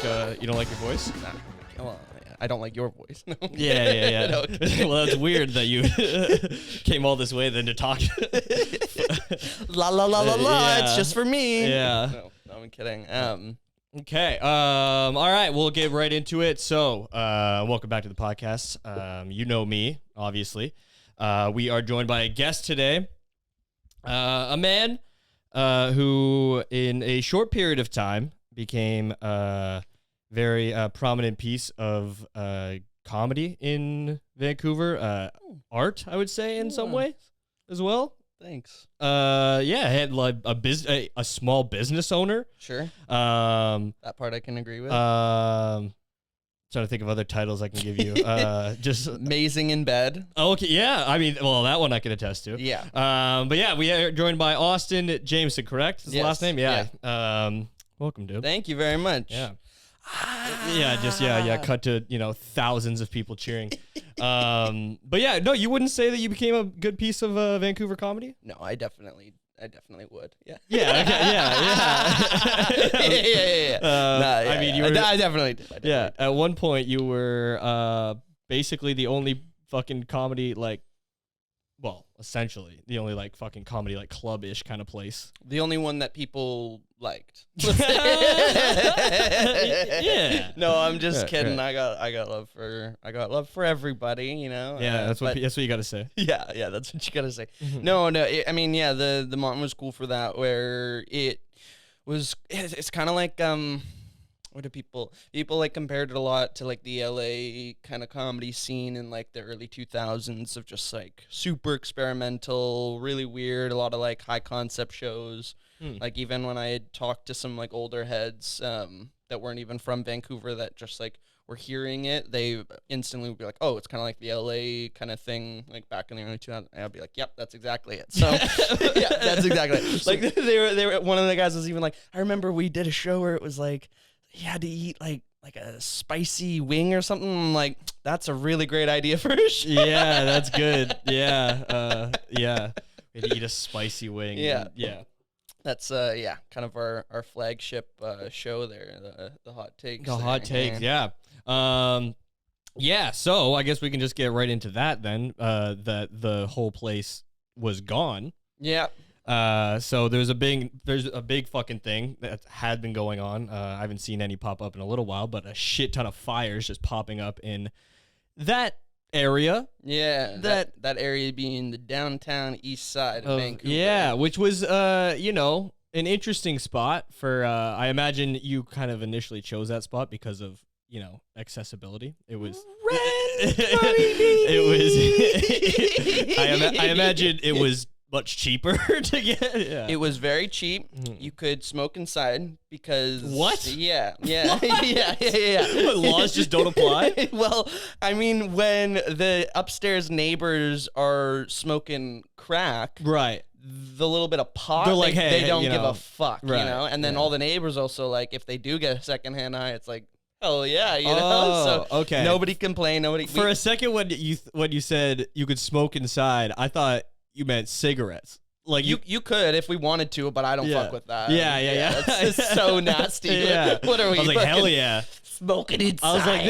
you don't like your voice? Nah. Well, I don't like your voice. No. Yeah. No, okay. Well, that's weird that you came all this way then to talk. La la la la la. Yeah. It's just for me. Yeah. No, I'm kidding. Okay. All right. We'll get right into it. So, welcome back to the podcast. You know me, obviously. We are joined by a guest today, a man who, in a short period of time, became a very prominent piece of comedy in Vancouver. Art, I would say, in some way as well. Thanks. Had like a small business owner. Sure. That part I can agree with. Trying to think of other titles I can give you. Just amazing in bed. Oh, okay, yeah. I mean, well, that one I can attest to. Yeah. But yeah, we are joined by Austin Jamieson, correct? Is the last name? Yeah. Welcome, dude. Thank you very much. Yeah. Yeah. Cut to thousands of people cheering. But yeah, no, you wouldn't say that you became a good piece of Vancouver comedy? No, I definitely would. Yeah. Yeah. Okay, yeah. I mean, you were. I definitely did. Yeah. At one point, you were basically the only fucking comedy essentially the only fucking comedy club-ish kind of place. The only one that people liked. Yeah. No, I'm just kidding. Right. I got love for everybody, Yeah, that's what you got to say. Yeah, that's what you got to say. Mm-hmm. No, I mean, yeah, the Mountain was cool for that, where it's kind of like what do people compared it a lot to the LA kind of comedy scene in the early 2000s of just super experimental, really weird, a lot of high concept shows. Even when I had talked to some older heads that weren't even from Vancouver that just were hearing it, they instantly would be like, oh, it's kind of like the LA kind of thing, back in the early 2000s. And I'd be like, yep, that's exactly it. So yeah, that's exactly it. They were one of the guys was even I remember we did a show where it was you had to eat like a spicy wing or something. I'm like, that's a really great idea for a show. Yeah, that's good. Yeah. We had to eat a spicy wing. Yeah. Yeah. That's kind of our flagship show there, the hot takes. The hot takes, yeah. So I guess we can just get right into that then. That the whole place was gone. Yeah. So there's a big fucking thing that had been going on. I haven't seen any pop up in a little while, but a shit ton of fires just popping up in that area. Yeah, that area being the downtown east side of Vancouver. Yeah, which was an interesting spot for I imagine you kind of initially chose that spot because of, accessibility. It was I imagine it was much cheaper to get. Yeah. It was very cheap. Mm-hmm. You could smoke inside because what? Yeah. What? Yeah. Laws just don't apply? Well, I mean, when the upstairs neighbors are smoking crack, right? The little bit of pot, they're like, they don't give a fuck, right. And then all the neighbors also if they do get a secondhand high, it's hell yeah, So okay. Nobody complained. For a second, when you said you could smoke inside, I thought you meant cigarettes. You could if we wanted to, but I don't fuck with that. Yeah. It's just so nasty. Yeah. What are we? I was like, hell yeah. Smoking inside. I was like,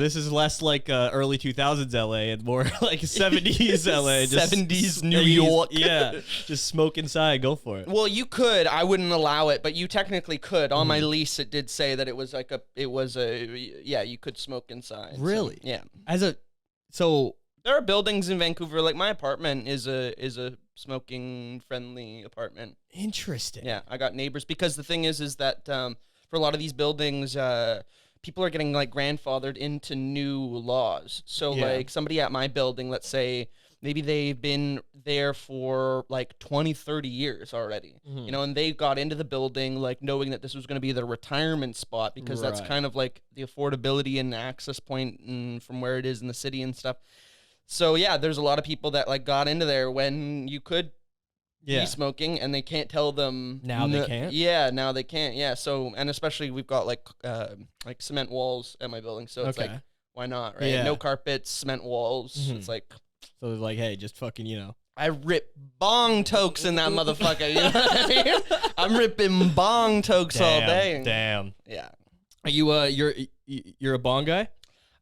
this is less early 2000s LA and more 70s LA. Just 70s New York. Yeah. Just smoke inside. Go for it. Well, you could. I wouldn't allow it, but you technically could. On my lease, it did say that it was you could smoke inside. Really? So, yeah. There are buildings in Vancouver. My apartment is a smoking friendly apartment. Interesting. Yeah, I got neighbors because the thing is that for a lot of these buildings, people are getting grandfathered into new laws. So somebody at my building, let's say maybe they've been there for 20, 30 years already, and they got into the building knowing that this was going to be their retirement spot because that's kind of the affordability and access point from where it is in the city and stuff. So yeah, there's a lot of people that got into there when you could be smoking, and they can't tell them now. They can't. Yeah, now they can't. Yeah. So and especially we've got cement walls at my building, so it's why not, right? Yeah. No carpets, cement walls. It's so it's hey, just fucking I rip bong tokes in that motherfucker. You know what I mean? I'm ripping bong tokes all day. Damn. Yeah. Are you you're a bong guy?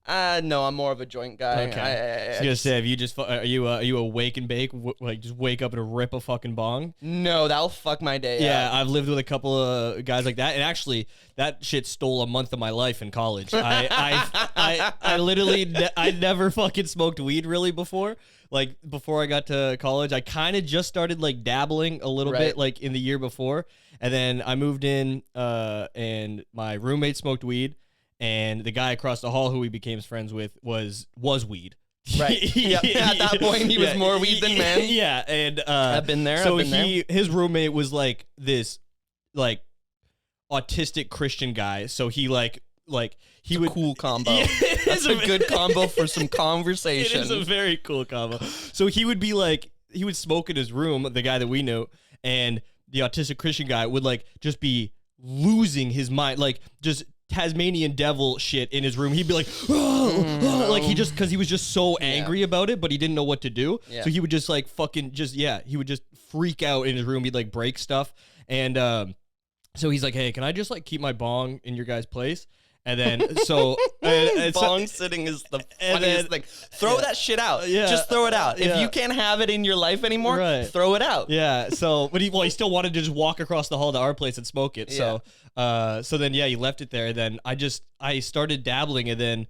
No, I'm more of a joint guy. Okay. I was gonna say, if you just are you a wake and bake, like just wake up and rip a fucking bong? No, that'll fuck my day. Yeah, up. I've lived with a couple of guys like that, and actually, that shit stole a month of my life in college. I literally I never fucking smoked weed really before. Like before I got to college, I kind of just started like dabbling a little bit, like in the year before, and then I moved in, and my roommate smoked weed. And the guy across the hall who we became friends with was weed. Right. Yeah. At that point, he was more weed than man. Yeah. And I've been there. So his roommate was like this, like autistic Christian guy. So he he would cool combo. Yeah, That's a good combo for some conversation. It is a very cool combo. So he would be like, he would smoke in his room, the guy that we knew, and the autistic Christian guy would like just be losing his mind, like just Tasmanian devil shit in his room. He'd be like, like he just, because he was just so angry about it, but he didn't know what to do. So he would just like fucking just, he would just freak out in his room. He'd like break stuff. And so he's like, hey, can I just like keep my bong in your guys' place? And then so bong sitting is the funniest thing. Throw that shit out. Yeah. Just throw it out. If you can't have it in your life anymore, throw it out. Yeah. So, but he still wanted to just walk across the hall to our place and smoke it. Yeah. So then he left it there. And then I started dabbling, and then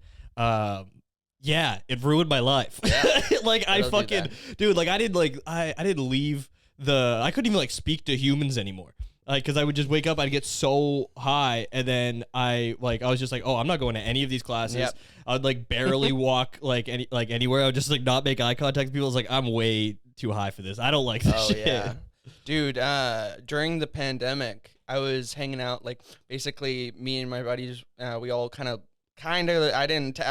it ruined my life. Yeah. Like I fucking dude, like I didn't leave I couldn't even like speak to humans anymore. Like, cause I would just wake up, I'd get so high, and then I was just like, oh, I'm not going to any of these classes. Yep. I would like barely walk anywhere. I would just like not make eye contact with people. I was like, I'm way too high for this. I don't like this shit. Yeah. Dude, during the pandemic, I was hanging out, like basically me and my buddies, we all kind of, I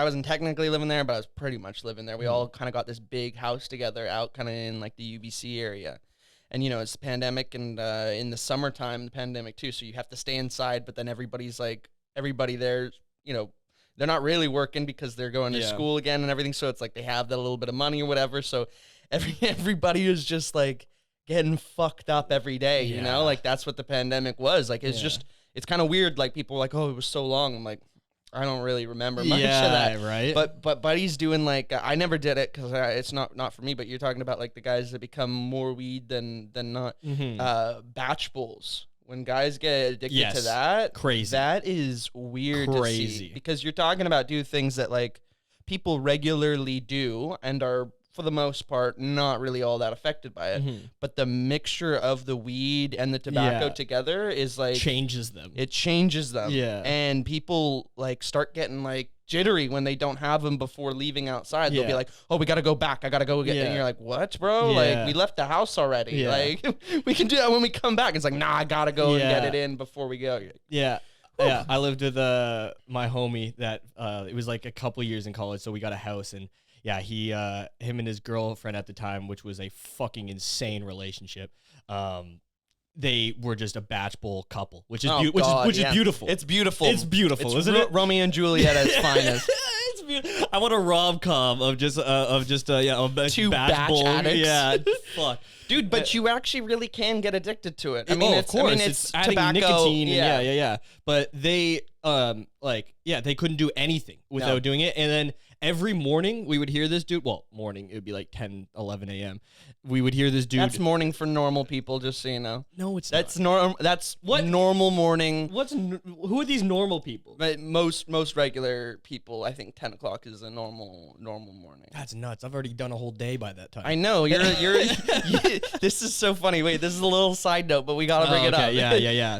wasn't technically living there, but I was pretty much living there. We all kind of got this big house together out kind of in like the UBC area. And, you know, it's the pandemic, and in the summertime, the pandemic too, so you have to stay inside, but then everybody there, you know, they're not really working because they're going to school again and everything, so it's like they have that little bit of money or whatever, so everybody is just, like, getting fucked up every day, you know? Like, that's what the pandemic was. Like, it's just, it's kind of weird, like, people are like, oh, it was so long. I'm like, I don't really remember much of that. Right. But Buddy's doing like, I never did it because it's not for me. But you're talking about like the guys that become more weed than not. Batch bowls. When guys get addicted to that, crazy. That is weird to see, because you're talking about things that like people regularly do and are, for the most part, not really all that affected by it. But the mixture of the weed and the tobacco together is like changes them. It changes them. Yeah. And people like start getting like jittery when they don't have them before leaving outside. They'll be like, oh, we got to go back. I got to go get it. And you're like, what, bro? Like, we left the house already. Like, we can do that when we come back. It's like, nah, I got to go and get it in before we go. Yeah. Yeah. I lived with my homie that it was like a couple years in college. So we got a house, and yeah, him and his girlfriend at the time, which was a fucking insane relationship. They were just a batch bowl couple, which is beautiful. It's beautiful. It's beautiful, isn't it? Romeo and Juliet at its finest. It's beautiful. I want a rom-com of just two batch bowl addicts. Yeah, fuck. Dude, but you actually really can get addicted to it. I mean, of course, it's adding tobacco, nicotine. Yeah. But they they couldn't do anything without doing it. And then every morning we would hear this dude. Well, morning, it would be like 10, 11 a.m. We would hear this dude. That's morning for normal people, just so you know. No, it's not. That's what normal morning. Who are these normal people? But most regular people, I think 10 o'clock is a normal morning. That's nuts. I've already done a whole day by that time. I know. You're this is so funny. Wait, this is a little side note, but we got to bring it up. Yeah.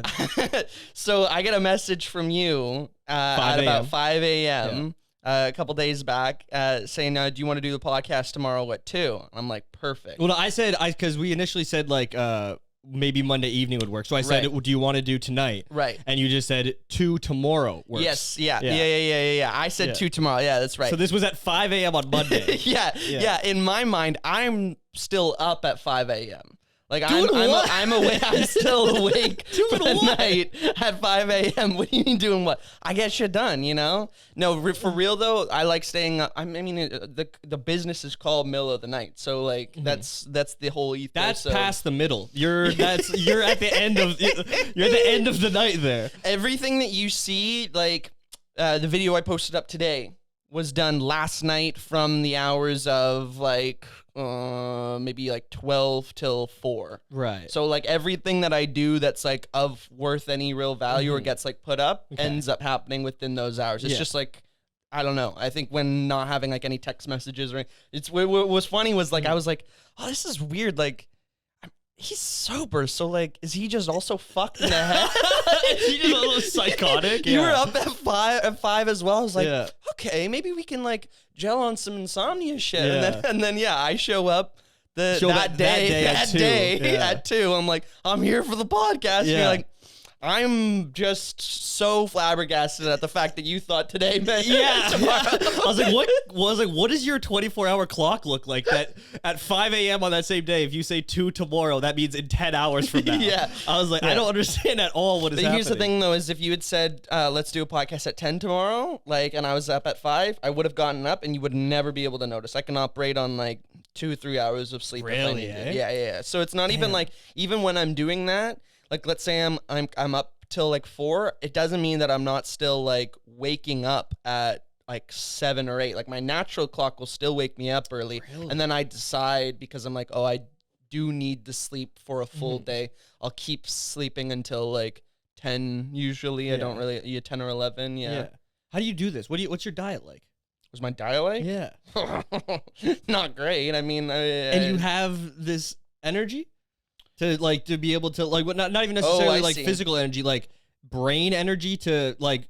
So I get a message from you at about 5 a.m. A couple days back saying, do you want to do the podcast tomorrow at 2? I'm like, perfect. Well, no, I said, because we initially said like maybe Monday evening would work. So I said, do you want to do tonight? Right. And you just said 2 tomorrow works. Yes. Yeah. I said 2 tomorrow. Yeah, that's right. So this was at 5 a.m. on Monday. Yeah. In my mind, I'm still up at 5 a.m. Like I'm awake. I'm still awake for the night at 5 a.m. What do you mean doing what? I get shit done, you know? No, for real though, I like staying up. I mean, the business is called middle of the night, so like that's the whole ethos. That's past the middle. You're at the end of the night there. Everything that you see, like the video I posted up today was done last night from the hours of like maybe like 12 till 4. Right. So like everything that I do that's like of worth any real value or gets like put up ends up happening within those hours. It's just like, I don't know. I think when not having like any text messages or what was funny was like I was like, oh, this is weird. Like he's sober, so like, is he just also fucked in the head? Is he just a little psychotic? You were up at five as well. I was like, Yeah. okay, maybe we can like gel on some insomnia shit. Yeah. And then I show up that day at 2. I'm like, I'm here for the podcast. And you're like, I'm just so flabbergasted at the fact that you thought today meant tomorrow. I was like, what does your 24-hour clock look like? That at 5 a.m. on that same day, if you say 2 tomorrow, that means in 10 hours from now. I was like, I don't understand at all what is happening. Here's the thing, though, is if you had said, let's do a podcast at 10 tomorrow, like, and I was up at 5, I would have gotten up and you would never be able to notice. I can operate on like 2 or 3 hours of sleep. Really? If I need it. Yeah. So it's not even like, even when I'm doing that, like, let's say I'm up till like 4. It doesn't mean that I'm not still like waking up at like 7 or 8. Like my natural clock will still wake me up early, and then I decide because I'm like, oh, I do need to sleep for a full day. I'll keep sleeping until like 10. Usually, I don't really 10 or 11. Yeah. How do you do this? What's your diet like? Was my diet like? Yeah. Not great. I mean, and you have this energy to be able to like not even necessarily like physical energy, like brain energy to like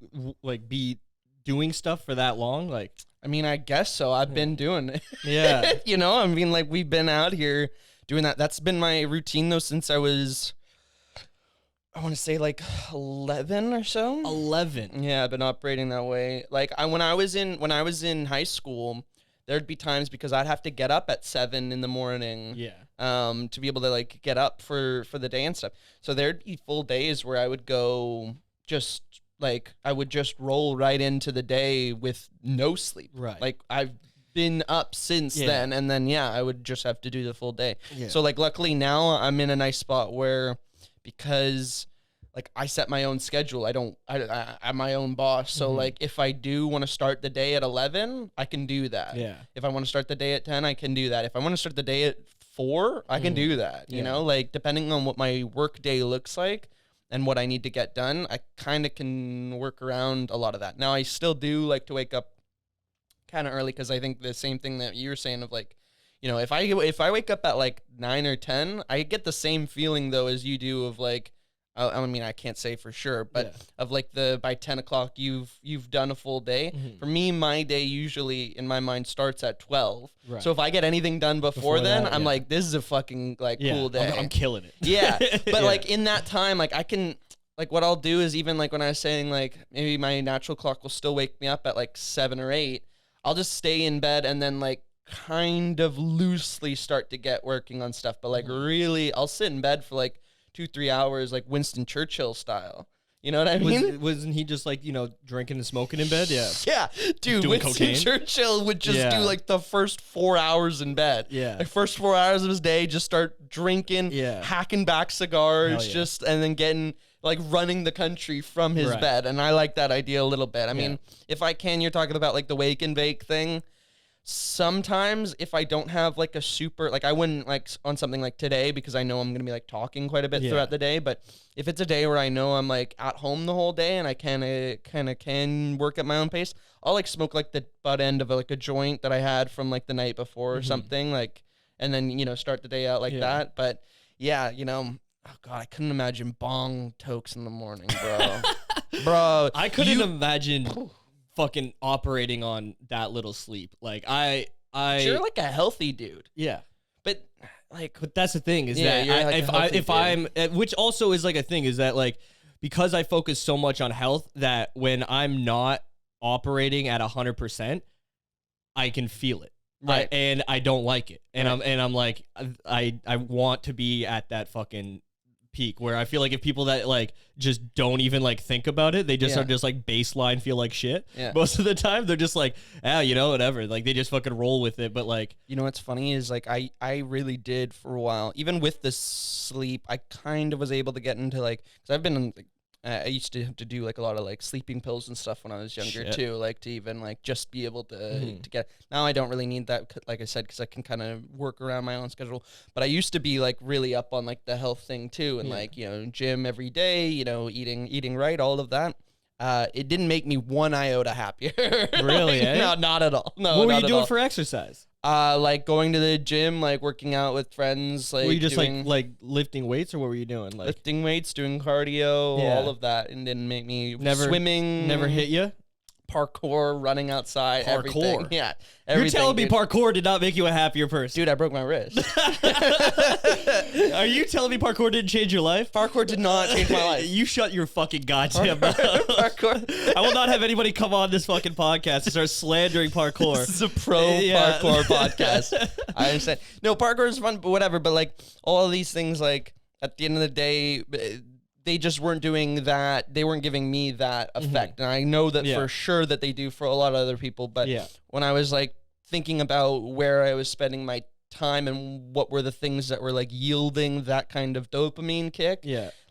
be doing stuff for that long. Like, I mean, I guess so. I've been doing it. Yeah. You know, I mean, like we've been out here doing that. That's been my routine though since I was, I want to say like 11 or so. 11. Yeah, I've been operating that way. Like when I was in high school, there'd be times because I'd have to get up at 7 in the morning. Yeah. To be able to like get up for the day and stuff. So there'd be full days where I would go just like I would just roll right into the day with no sleep. Right. Like I've been up since then, and then I would just have to do the full day. Yeah. So like luckily now I'm in a nice spot where because like I set my own schedule. I'm my own boss. So like if I do want to start the day at 11, I can do that. Yeah. If I want to start the day at 10, I can do that. If I want to start the day at 4, I can do that. You know, like depending on what my work day looks like and what I need to get done, I kind of can work around a lot of that. Now I still do like to wake up kind of early because I think the same thing that you were saying of like, you know, if I wake up at like 9 or 10, I get the same feeling though as you do of like, I mean, I can't say for sure, but of like by 10 o'clock, you've done a full day. For me, my day usually in my mind starts at 12. Right. So if I get anything done before then, I'm like, this is a fucking like cool day. I'm killing it. Yeah. But like in that time, like I can, like what I'll do is even like when I was saying like maybe my natural clock will still wake me up at like 7 or 8, I'll just stay in bed and then like kind of loosely start to get working on stuff. But like really, I'll sit in bed for like 2-3 hours, like Winston Churchill style. You know what I mean? Wasn't he just like, you know, drinking and smoking in bed? Yeah. Yeah. Dude, doing Winston cocaine? Churchill would just do like the first 4 hours in bed. Yeah. Like first 4 hours of his day, just start drinking, hacking back cigars, and then getting like running the country from his bed. And I like that idea a little bit. I mean, if I can, you're talking about like the wake and bake thing. Sometimes if I don't have like a super, like I wouldn't like on something like today because I know I'm going to be like talking quite a bit throughout the day. But if it's a day where I know I'm like at home the whole day and I kind of can work at my own pace, I'll like smoke like the butt end of like a joint that I had from like the night before or something like, and then, you know, start the day out like that. But yeah, you know, oh God, I couldn't imagine bong tokes in the morning, bro. Bro. I couldn't imagine fucking operating on that little sleep. Like you're like a healthy dude. Yeah. But like, but that's the thing is that if I'm, which also is like a thing is that like, because I focus so much on health that when I'm not operating at 100%, I can feel it. Right. And I don't like it. And I'm like, I want to be at that fucking peak where I feel like if people that like just don't even like think about it, they just are just like baseline feel like shit. Most of the time they're just like, you know, whatever. Like they just fucking roll with it. But like, you know what's funny is like I really did for a while, even with the sleep, I kind of was able to get into like, because I've been I used to have to do like a lot of like sleeping pills and stuff when I was younger too, like to even like just be able to get. Now I don't really need that, like I said, because I can kind of work around my own schedule. But I used to be like really up on like the health thing too, and like gym every day, eating right, all of that. It didn't make me one iota happier. Really? Like, no, not at all. No. What were you doing for exercise? Like going to the gym, like working out with friends. Like, were you just like lifting weights, or what were you doing? Like lifting weights, doing cardio, all of that, and didn't make me swimming. Never hit you? Parkour, running outside, everything. Yeah, everything. You're telling me parkour did not make you a happier person? Dude, I broke my wrist. Are you telling me parkour didn't change your life? Parkour did not change my life. You shut your fucking goddamn mouth. Parkour. I will not have anybody come on this fucking podcast and start slandering parkour. This is a parkour podcast. I understand. No, parkour is fun, but whatever. But like all of these things, like at the end of the day, they just weren't doing that. They weren't giving me that effect. And I know that for sure that they do for a lot of other people. But when I was like thinking about where I was spending my time and what were the things that were like yielding that kind of dopamine kick,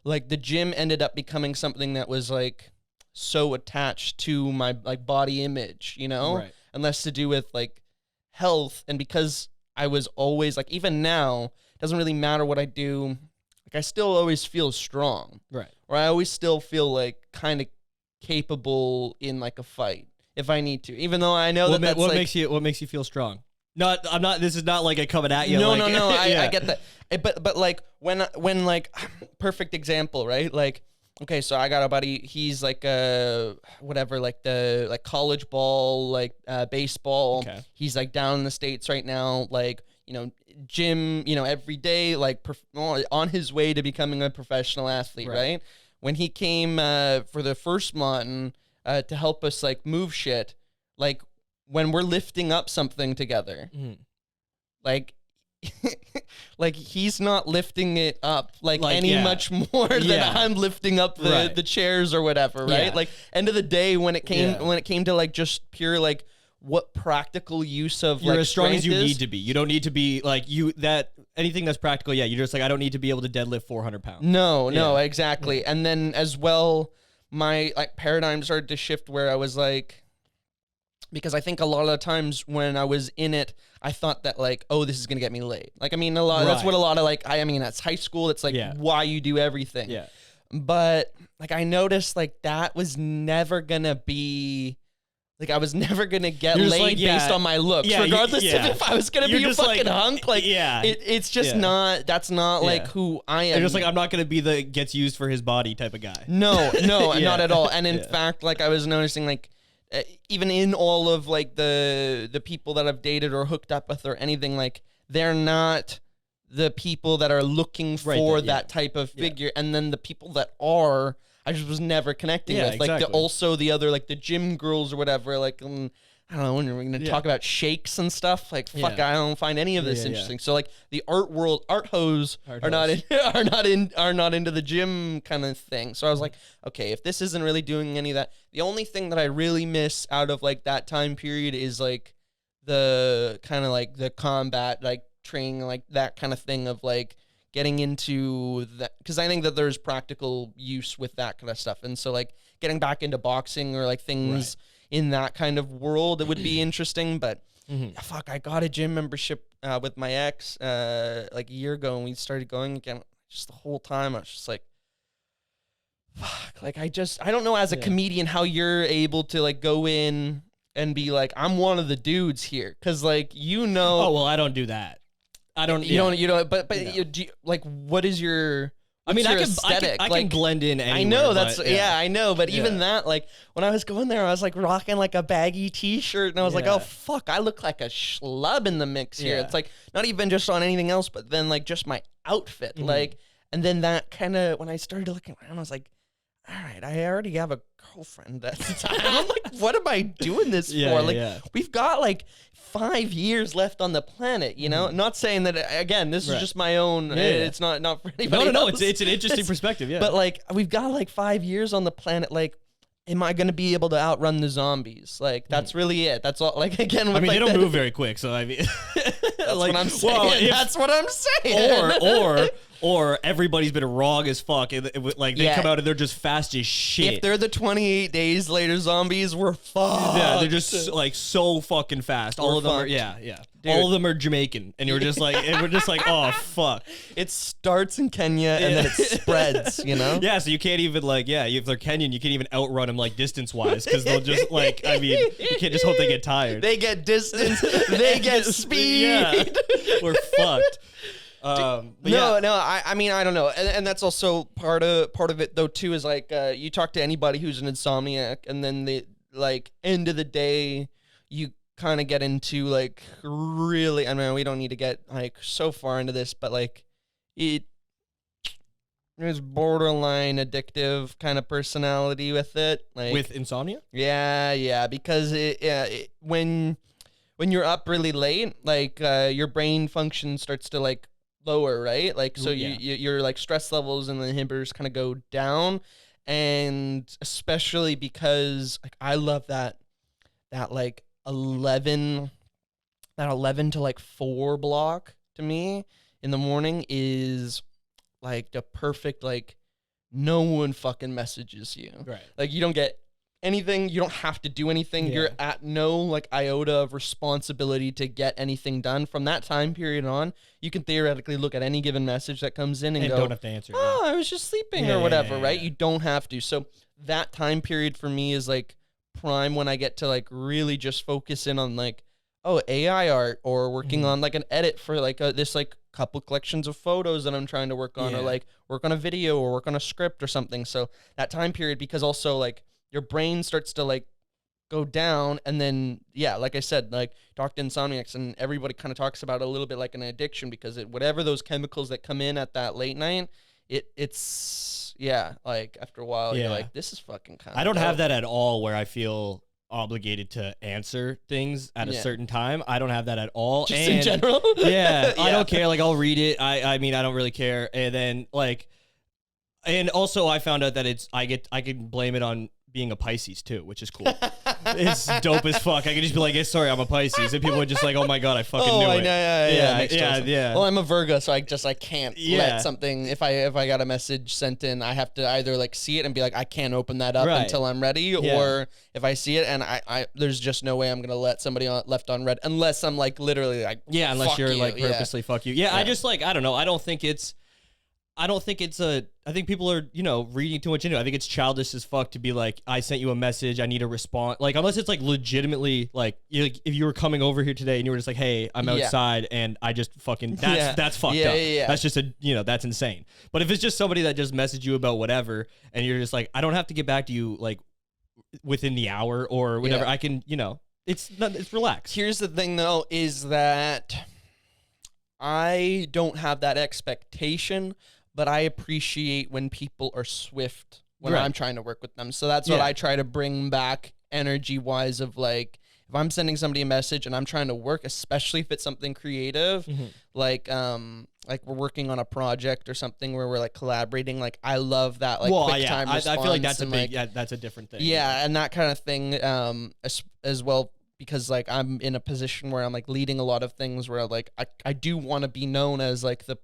like the gym ended up becoming something that was like so attached to my like body image, and less to do with like health. And because I was always like, even now, it doesn't really matter what I do. I still always feel strong, or I always still feel like kind of capable in like a fight if I need to, even though I know what makes you feel strong. I'm not. This is not like a coming at you. No. I get that. But like when like perfect example, right? Like, okay, so I got a buddy. He's like whatever, like the like college ball, like baseball. Okay. He's like down in the States right now, like. Gym, every day, like on his way to becoming a professional athlete, right? When he came for the first month to help us like move shit, like when we're lifting up something together, like like he's not lifting it up like any much more than I'm lifting up the chairs or whatever, right? Yeah. Like end of the day when it came to like just pure like what practical use of you're like as strong as you is. need to be. You don't need to be like anything that's practical. Yeah, you're just like, I don't need to be able to deadlift 400 pounds. No, exactly. And then as well, my like paradigm started to shift where I was like, because I think a lot of the times when I was in it, I thought that like, oh, this is gonna get me laid. Like, I mean, that's what a lot of like, I mean, that's high school. It's like why you do everything. Yeah. But like I noticed like that was never gonna be. Like, I was never going to get laid based on my looks, regardless of if I was going to be a fucking hunk. Like, it's just not, that's not like who I am. You're just like, I'm not going to be the gets used for his body type of guy. No, not at all. And in fact, like, I was noticing, like, even in all of, like, the people that I've dated or hooked up with or anything, like, they're not the people that are looking for that type of figure. And then the people that are... I just was never connecting with, like the other, like the gym girls or whatever. Like, I don't know, when we're going to talk about shakes and stuff. Like, fuck, I don't find any of this interesting. So, like, the art hoes are not into the gym kind of thing. So I was like, okay, if this isn't really doing any of that, the only thing that I really miss out of like that time period is like the kind of like the combat, like training, like that kind of thing of like. Getting into that, because I think that there's practical use with that kind of stuff. And so, like, getting back into boxing or, like, things in that kind of world, it would be interesting. But, fuck, I got a gym membership with my ex, like, a year ago, and we started going again. Just the whole time, I was just like, fuck. Like, I don't know as a comedian how you're able to, like, go in and be like, I'm one of the dudes here. Because, like, Oh, well, I don't do that. I don't. You don't. But like, what is your? I mean, aesthetic? I can blend in anywhere. I know that's I know. But even that, like, when I was going there, I was like rocking like a baggy T-shirt, and I was like, oh fuck, I look like a schlub in the mix here. It's like not even just on anything else, but then like just my outfit, like, and then that kind of when I started looking around, I was like, all right, I already have a girlfriend at the time. I'm like, what am I doing this for? Like, we've got like 5 years left on the planet, you know? Not saying that, again, this is just my own, it's not for anybody No, else. it's an interesting perspective, But like, we've got like 5 years on the planet, like, am I going to be able to outrun the zombies? Like, that's really it. That's all, like, again, with, I mean, like, they don't move very quick, so I mean... That's what I'm saying. That's what I'm saying. Or or everybody's been wrong as fuck. And like they come out and they're just fast as shit. If they're the 28 days later zombies, we're fucked. Yeah, they're just like so fucking fast. All of them are, yeah. Dude. All of them are Jamaican, and we're just like, oh fuck. It starts in Kenya and then it spreads, you know? Yeah, so you can't even like, if they're Kenyan, you can't even outrun them like distance wise because they'll just like, I mean, you can't just hope they get tired. They get distance, they get speed. Yeah, we're fucked. I mean, I don't know, and that's also part of it though too. Is like you talk to anybody who's an insomniac, and then they like end of the day, you kind of get into like really. I mean, we don't need to get like so far into this, but like there's borderline addictive kind of personality with it, like with insomnia. Yeah, because when you're up really late, like your brain function starts to like lower, right? Like so your like stress levels and the inhibitors kind of go down, and especially because like I love that like 11 to like 4 block to me in the morning is like the perfect, like no one fucking messages you, right? Like you don't get anything, you don't have to do anything. You're at no like iota of responsibility to get anything done. From that time period on, you can theoretically look at any given message that comes in and go, don't have to answer. Oh, I was just sleeping or whatever, right? You don't have to. So that time period for me is like prime when I get to like really just focus in on like, AI art or working on like an edit for like this like couple collections of photos that I'm trying to work on or like work on a video or work on a script or something. So that time period, because also like your brain starts to like go down, and then like I said, like talk to insomniacs, and everybody kind of talks about it a little bit like an addiction, because whatever those chemicals that come in at that late night, it's like after a while you're like, this is fucking kind of I don't have that at all where I feel obligated to answer things at a certain time. I don't have that at all. Just in general? I don't care. Like I'll read it. I mean, I don't really care. And then like, and also I found out that I can blame it on being a Pisces too, which is cool. It's dope as fuck. I could just be like, sorry, I'm a Pisces, and people would just like, oh my god, I fucking knew it. Yeah. Well, I'm a Virgo, so I can't let something. If I got a message sent in, I have to either like see it and be like, I can't open that up until I'm ready, or if I see it and I there's just no way I'm gonna let somebody left on red unless I'm like literally like unless you're like purposely fuck you. I just like I don't know. I think people are, reading too much into it. I think it's childish as fuck to be like, I sent you a message, I need a response. Like, unless it's like legitimately like, if you were coming over here today and you were just like, hey, I'm outside and I just fucking, that's fucked up. That's just that's insane. But if it's just somebody that just messaged you about whatever and you're just like, I don't have to get back to you like within the hour or whatever, I can, it's relaxed. Here's the thing though, is that I don't have that expectation, but I appreciate when people are swift when I'm trying to work with them. So that's what I try to bring back energy-wise of like, if I'm sending somebody a message and I'm trying to work, especially if it's something creative, like we're working on a project or something where we're like collaborating, like I love that like quick time response. I feel like that's that's a different thing. Yeah, and that kind of thing as well, because like I'm in a position where I'm like leading a lot of things where like I do want to be known as like the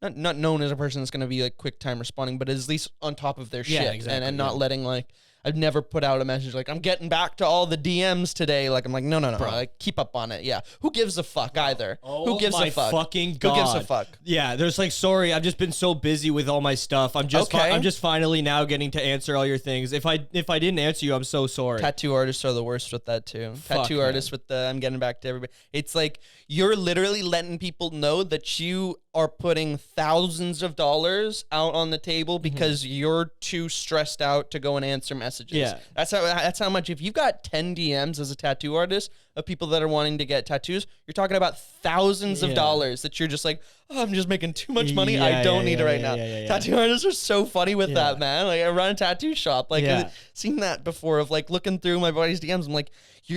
not known as a person that's going to be like quick time responding, but at least on top of their shit, exactly, and not letting like, I've never put out a message like, I'm getting back to all the DMs today. Like, I'm like, no. Like, keep up on it. Yeah. Who gives a fuck either? Who gives a fuck? Fucking God. Who gives a fuck? Yeah. There's like, sorry, I've just been so busy with all my stuff. I'm just finally now getting to answer all your things. If I didn't answer you, I'm so sorry. Tattoo artists are the worst with that too. Tattoo artists with the, I'm getting back to everybody. It's like, you're literally letting people know that you are putting thousands of dollars out on the table because you're too stressed out to go and answer messages. Yeah. That's how much, if you've got 10 DMs as a tattoo artist of people that are wanting to get tattoos, you're talking about thousands of dollars that you're just like, oh, I'm just making too much money. I don't need it right now. Tattoo artists are so funny with that, man. Like, I run a tattoo shop. Like, I've seen that before of like looking through my buddy's DMs. I'm like,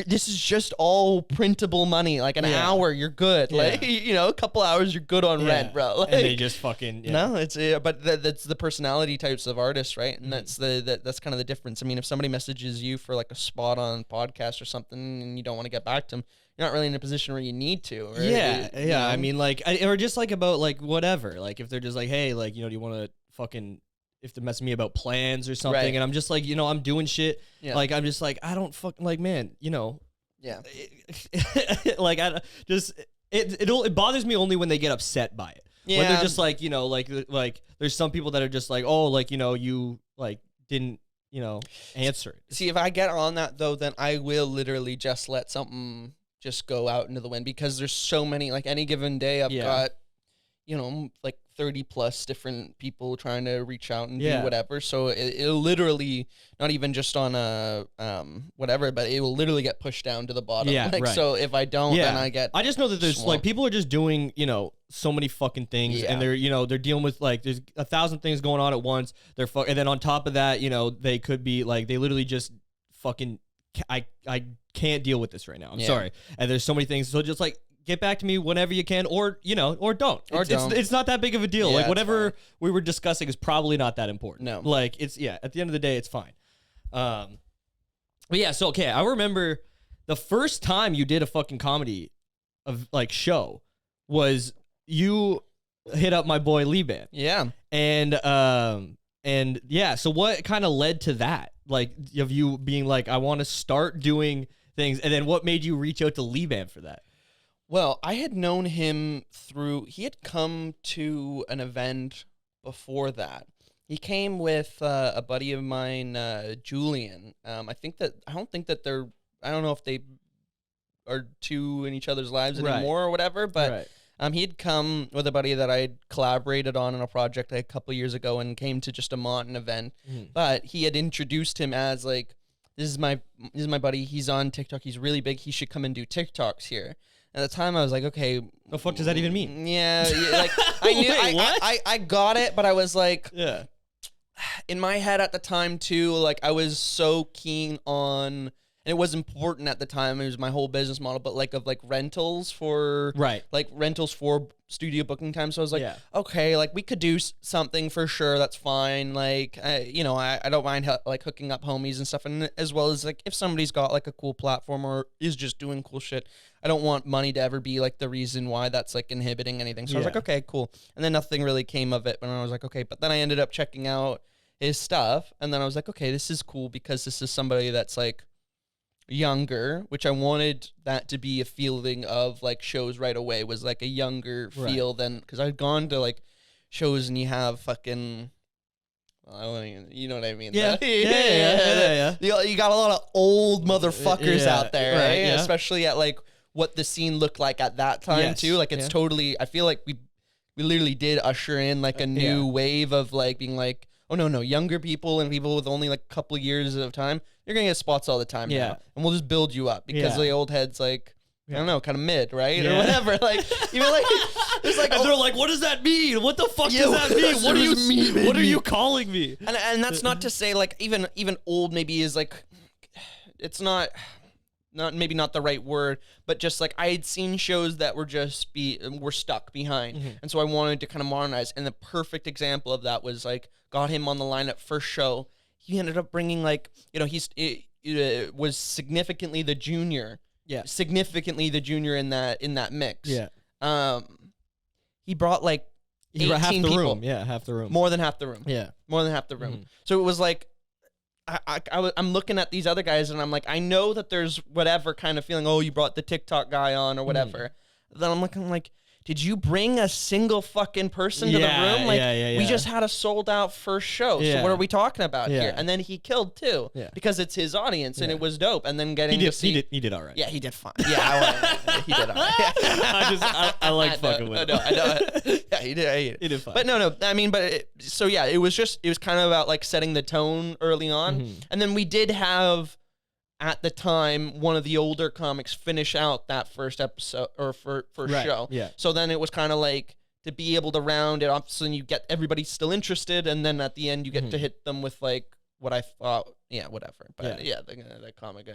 this is just all printable money. Like an hour, you're good. Like, a couple hours, you're good on rent, bro. Like, and they just fucking no, it's but that's the personality types of artists, right? And that's that's kind of the difference. I mean, if somebody messages you for like a spot on podcast or something and you don't want to get back to him, you're not really in a position where you need to. Right? Yeah, You know? I mean, like, or just like about like whatever. Like if they're just like, hey, like, you know, do you want to fucking if they're messing me about plans or something, Right. and I'm just like, you know, I'm doing shit. Yeah. Like I'm just like, I don't fucking like, man, you know. Yeah. Like I just it bothers me only when they get upset by it. Yeah. When they're just like, you know, like there's some people that are just like, oh, like, you know, you like didn't, you know, answer it. See, if I get on that though, then I will literally just let something just go out into the wind, because there's so many, like any given day I've got, you know, like 30 plus different people trying to reach out and do whatever. So it'll literally, not even just on a whatever, but it will literally get pushed down to the bottom. Yeah, like, right. So if I don't, then I just know that there's swamped. like people are just doing, you know, so many fucking things, and they're, you know, they're dealing with like there's 1,000 things going on at once. And then on top of that, you know, they could be like they literally just fucking I can't deal with this right now. I'm sorry. And there's so many things. So just like get back to me whenever you can, or, you know, or don't. It's not that big of a deal. Yeah, like whatever we were discussing is probably not that important. No. Like it's at the end of the day, it's fine. But yeah, so okay, I remember the first time you did a fucking comedy of like show was you hit up my boy Liban. Yeah. And yeah, so what kind of led to that? Like of you being like, I want to start doing things, and then what made you reach out to Liban for that? Well, I had known him through, he had come to an event before that. He came with a buddy of mine, Julian. I don't think that they're, I don't know if they are two in each other's lives anymore or whatever, but he had come with a buddy that I had collaborated on a project a couple years ago, and came to just a Mountain event. But he had introduced him as like, this is my buddy. He's on TikTok. He's really big. He should come and do TikToks here. At the time, I was like, okay, the fuck does that even mean? Yeah, like I knew, I got it, but I was like, in my head at the time too, like I was so keen on, and it was important at the time. It was my whole business model, but like of like rentals for studio booking time. So I was like, okay, like we could do something for sure. That's fine. Like, you know, I don't mind like hooking up homies and stuff. And as well as like if somebody's got like a cool platform or is just doing cool shit, I don't want money to ever be like the reason why that's like inhibiting anything. So I was like, okay, cool. And then nothing really came of it. And I was like, okay, but then I ended up checking out his stuff. And then I was like, okay, this is cool because this is somebody that's like younger, which I wanted that to be a feeling of like shows right away, was like a younger feel than, because I'd gone to like shows and you have fucking, well, I don't even, you know what I mean? Yeah. You got a lot of old motherfuckers out there, right? Especially at like what the scene looked like at that time too. Like it's totally, I feel like we literally did usher in like a new wave of like being like, oh no, younger people and people with only like a couple years of time, you're gonna get spots all the time now, and we'll just build you up because the old head's like, I don't know, kind of mid, right, or whatever. Like even like it's like, and they're like, what does that mean? What the fuck does that mean? What are you? What are you calling me? And that's not to say like even old maybe is like, it's not maybe not the right word, but just like I had seen shows that were stuck behind, and so I wanted to kind of modernize. And the perfect example of that was like got him on the lineup first show. He ended up bringing like, you know, was significantly the junior in that mix. He brought like 18 half the people. room. Yeah, half the room. More than half the room. Yeah, more than half the room. So it was like, I'm looking at these other guys and I'm like, I know that there's whatever kind of feeling, oh, you brought the TikTok guy on or whatever. Then I'm looking like, did you bring a single fucking person to the room? Like, we just had a sold out first show. So what are we talking about here? And then he killed too, because it's his audience and it was dope. And then getting he did all right. Yeah, he did fine. Yeah, he did all right. I like fucking with him. I know. Yeah, he did fine. But no. I mean, it was kind of about like setting the tone early on. And then we did have, at the time, one of the older comics finish out that first episode or first show. Yeah. So then it was kind of like to be able to round it up, so you get everybody still interested, and then at the end you get to hit them with like what I thought. Yeah, whatever. But the comic I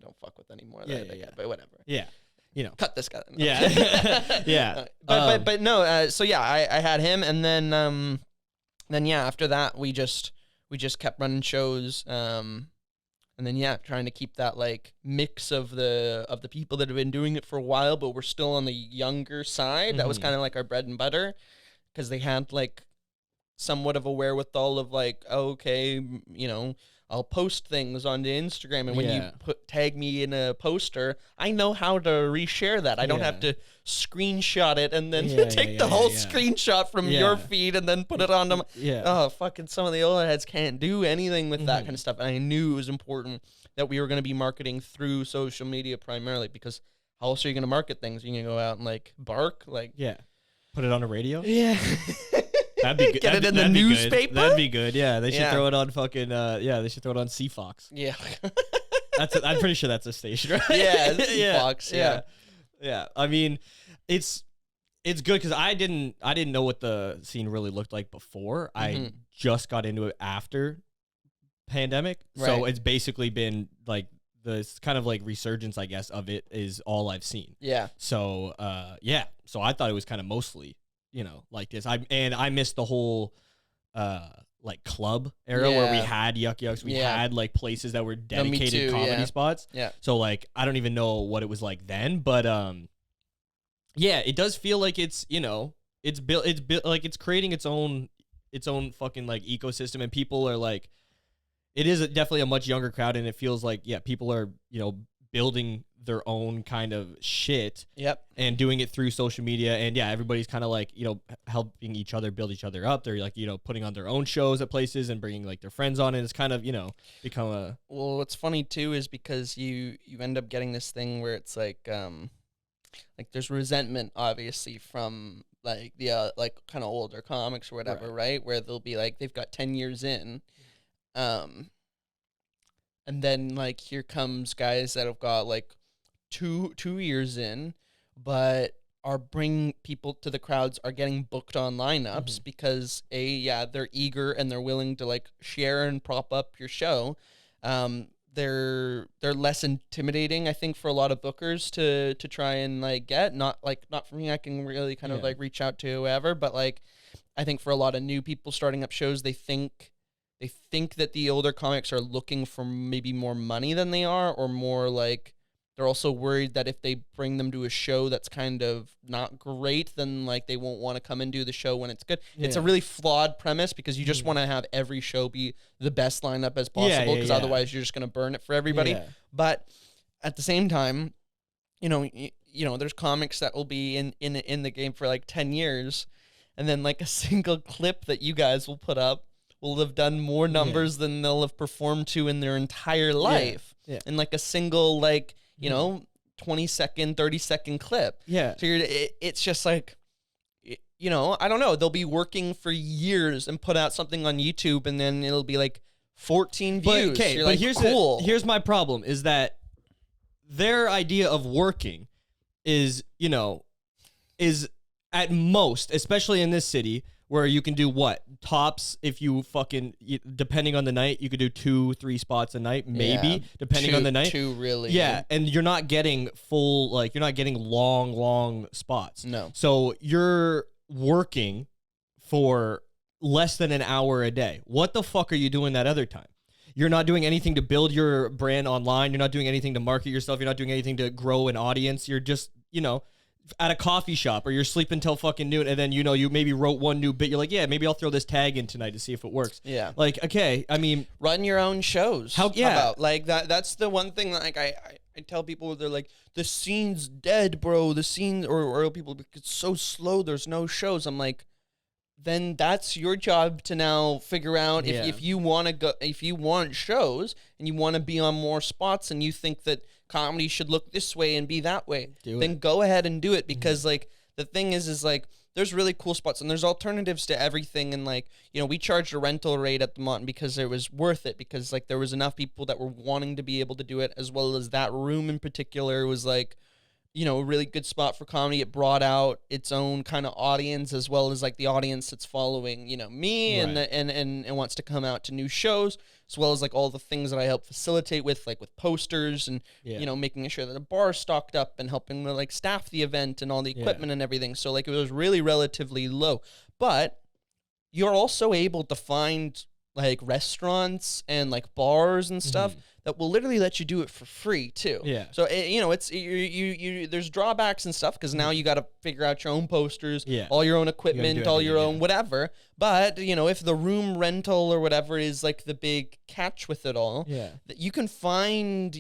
don't fuck with anymore. But whatever. Yeah. You know, cut this guy. No. Yeah. Yeah. But no. So yeah, I had him, and then after that we just kept running shows. And then trying to keep that like mix of the people that have been doing it for a while, but we're still on the younger side. That was kind of like our bread and butter, because they had like somewhat of a wherewithal of like, okay, I'll post things onto Instagram, and when you tag me in a poster, I know how to reshare that. I don't have to screenshot it and then take the whole screenshot from your feed and then put it onto my... Oh, fucking some of the older heads can't do anything with that kind of stuff. And I knew it was important that we were going to be marketing through social media primarily, because how else are you going to market things? You're going to go out and like bark? Like, put it on a radio? Yeah. That'd be good. Get it in the newspaper? That'd be good. Yeah, they should throw it on fucking. They should throw it on Fox. Yeah, I'm pretty sure that's a station, right? Yeah, Fox. Yeah. I mean, it's good because I didn't know what the scene really looked like before. I just got into it after pandemic, so it's basically been like the kind of like resurgence, I guess, of it is all I've seen. Yeah. So so I thought it was kind of mostly, like this. I missed the whole like club era where we had Yuck Yucks. We had like places that were dedicated comedy spots. Yeah. So like I don't even know what it was like then, but it does feel like it's it's built like it's creating its own fucking like ecosystem, and people are like, it is definitely a much younger crowd, and it feels like people are building their own kind of shit and doing it through social media, and everybody's kind of like helping each other build each other up. They're like putting on their own shows at places and bringing like their friends on, and it's kind of become a... Well, what's funny too is because you end up getting this thing where it's like there's resentment obviously from like the like kind of older comics or whatever, right? Where they'll be like, they've got 10 years in, and then like here comes guys that have got like two years in, but are bringing people to the crowds, are getting booked on lineups because they're eager and they're willing to like share and prop up your show. They're less intimidating, I think, for a lot of bookers to try and like get, not for me. I can really kind of like reach out to whoever, but like I think for a lot of new people starting up shows, they think that the older comics are looking for maybe more money than they are, or more like they're also worried that if they bring them to a show that's kind of not great, then like they won't want to come and do the show when it's good. Yeah. It's a really flawed premise, because you just want to have every show be the best lineup as possible, because otherwise you're just going to burn it for everybody. Yeah. But at the same time, there's comics that will be in the game for like 10 years, and then like a single clip that you guys will put up will have done more numbers than they'll have performed to in their entire life. Yeah. In like a single, like, 20-second, 30-second clip. Yeah. So it's just like, I don't know. They'll be working for years and put out something on YouTube, and then it'll be like 14 views. But like, here's cool. Here's my problem is that their idea of working is at most, especially in this city, where you can do what? Tops, if you fucking, depending on the night, you could do 2-3 spots a night, maybe, depending on the night. Two, really. Yeah, and you're not getting full, like, you're not getting long spots. No. So you're working for less than an hour a day. What the fuck are you doing that other time? You're not doing anything to build your brand online. You're not doing anything to market yourself. You're not doing anything to grow an audience. You're just, at a coffee shop, or you're sleeping till fucking noon, and then you maybe wrote one new bit. You're like, maybe I'll throw this tag in tonight to see if it works. Yeah. Like, okay, I mean, run your own shows. How about like that? That's the one thing. Like I tell people, they're like, the scene's dead, bro. The scene, or people, it's so slow. There's no shows. I'm like, then that's your job to now figure out if you want to go, if you want shows and you want to be on more spots, and you think that comedy should look this way and be that way, then go ahead and do it, because like the thing is like there's really cool spots and there's alternatives to everything, and like we charged a rental rate at the Mountain because it was worth it, because like there was enough people that were wanting to be able to do it, as well as that room in particular was like a really good spot for comedy. It brought out its own kind of audience, as well as like the audience that's following, me, right, and wants to come out to new shows, as well as like all the things that I help facilitate with, like with posters and, making sure that the bar is stocked up and helping to like staff the event and all the equipment and everything. So like it was really relatively low, but you're also able to find like restaurants and like bars and stuff that will literally let you do it for free too. Yeah. So it's you there's drawbacks and stuff because now you got to figure out your own posters, all your own equipment, all your own whatever. But if the room rental or whatever is like the big catch with it all, you can find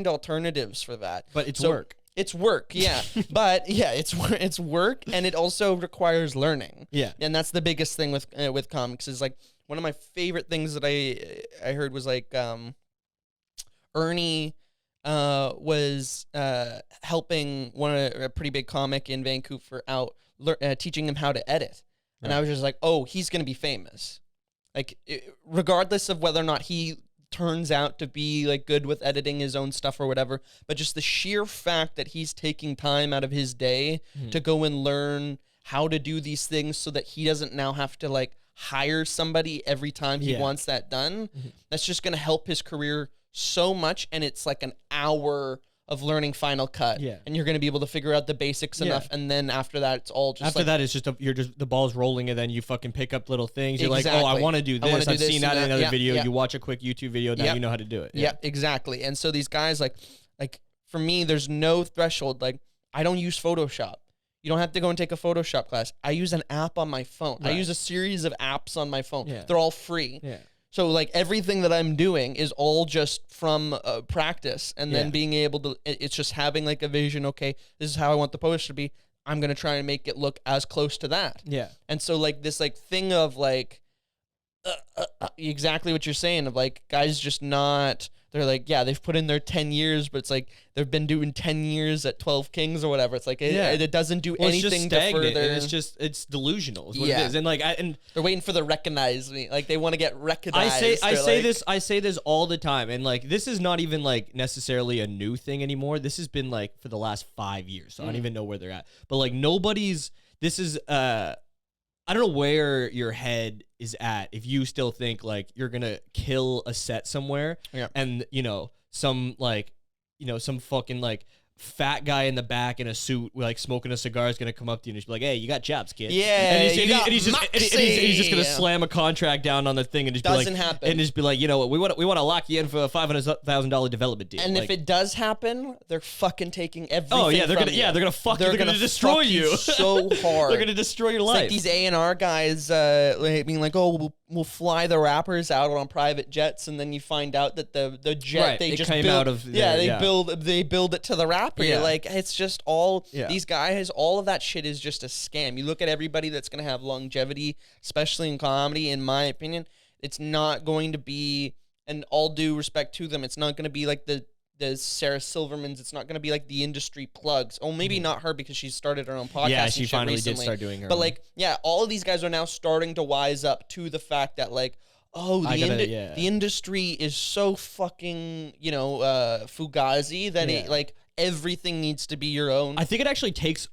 alternatives for that. But it's work. It's work, yeah. But yeah, it's work, and it also requires learning. Yeah. And that's the biggest thing with comics is like one of my favorite things that I heard was like Ernie was helping a pretty big comic in Vancouver out, teaching him how to edit. And I was just like, oh, he's going to be famous. Like, regardless of whether or not he turns out to be like good with editing his own stuff or whatever, but just the sheer fact that he's taking time out of his day to go and learn how to do these things so that he doesn't now have to like hire somebody every time he wants that done. That's just going to help his career so much. And it's like an hour of learning Final Cut, and you're going to be able to figure out the basics enough, and then after that, it's all just that it's just the ball's rolling, and then you fucking pick up little things. You're like, oh, I want to do this. I've seen that in another video. You watch a quick YouTube video, now you know how to do it. Yeah, exactly. And so these guys, like for me, there's no threshold. Like I don't use Photoshop. You don't have to go and take a Photoshop class. I use an app on my phone. I use a series of apps on my phone. They're all free. So like everything that I'm doing is all just from practice, and then being able to, it's just having like a vision. Okay, this is how I want the poster to be. I'm going to try and make it look as close to that. Yeah. And so like this like thing of like, exactly what you're saying of like guys just not, they're like, they've put in their 10 years, but it's like they've been doing 10 years at 12 Kings or whatever. It's like it doesn't do anything to further. And it's delusional is what it is. And like and they're waiting for the recognize me. Like they want to get recognized. I say this all the time, and like this is not even like necessarily a new thing anymore. This has been like for the last 5 years. So I don't even know where they're at. But like this is I don't know where your head is at if you still think like you're gonna kill a set somewhere and some fucking like fat guy in the back in a suit like smoking a cigar is gonna come up to you and just be like, hey, you got jobs, kid. And he's just gonna slam a contract down on the thing and just doesn't be like, happen. And just be like, we want to lock you in for a $500,000 development deal. And like, if it does happen, they're fucking taking everything. Oh yeah, they're gonna destroy you so hard. They're gonna destroy your life. It's like these A&R guys being like, oh, we'll fly the rappers out on private jets, and then you find out that the jet they just came build, out of they build it to the rapper. You're like, it's just all these guys, all of that shit is just a scam. You look at everybody that's gonna have longevity, especially in comedy, in my opinion, it's not going to be, and all due respect to them, it's not going to be like the Sarah Silverman's. It's not going to be like the industry plugs. Oh, maybe not her because she started her own podcast. Yeah, she finally recently. did start doing her But own. like, all of these guys are now starting to wise up to the fact that like, oh, the industry is so fucking, fugazi that it like everything needs to be your own. I think it actually takes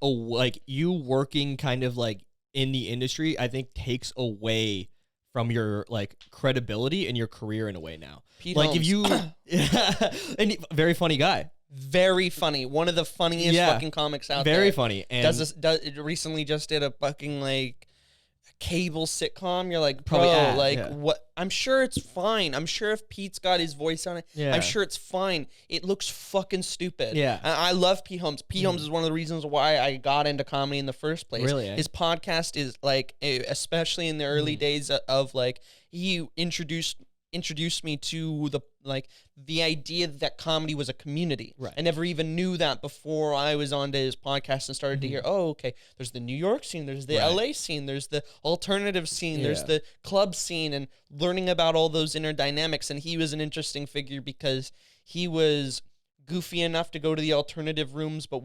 you working kind of like in the industry, I think takes away from your like credibility in your career in a way now. Pete like Holmes. if you and very funny guy. Very funny. One of the funniest fucking comics out there. Very funny. And recently just did a fucking like cable sitcom. You're like, bro, probably what? I'm sure it's fine. I'm sure if Pete's got his voice on it, I'm sure it's fine. It looks fucking stupid. Yeah. And I love Pete Holmes. Pete Holmes is one of the reasons why I got into comedy in the first place. Really? His podcast is like, especially in the early days of like, he introduced me to the idea that comedy was a community. Right. I never even knew that before I was onto his podcast and started to hear, oh, okay, there's the New York scene, there's the LA scene, there's the alternative scene, there's the club scene, and learning about all those inner dynamics. And he was an interesting figure because he was goofy enough to go to the alternative rooms, but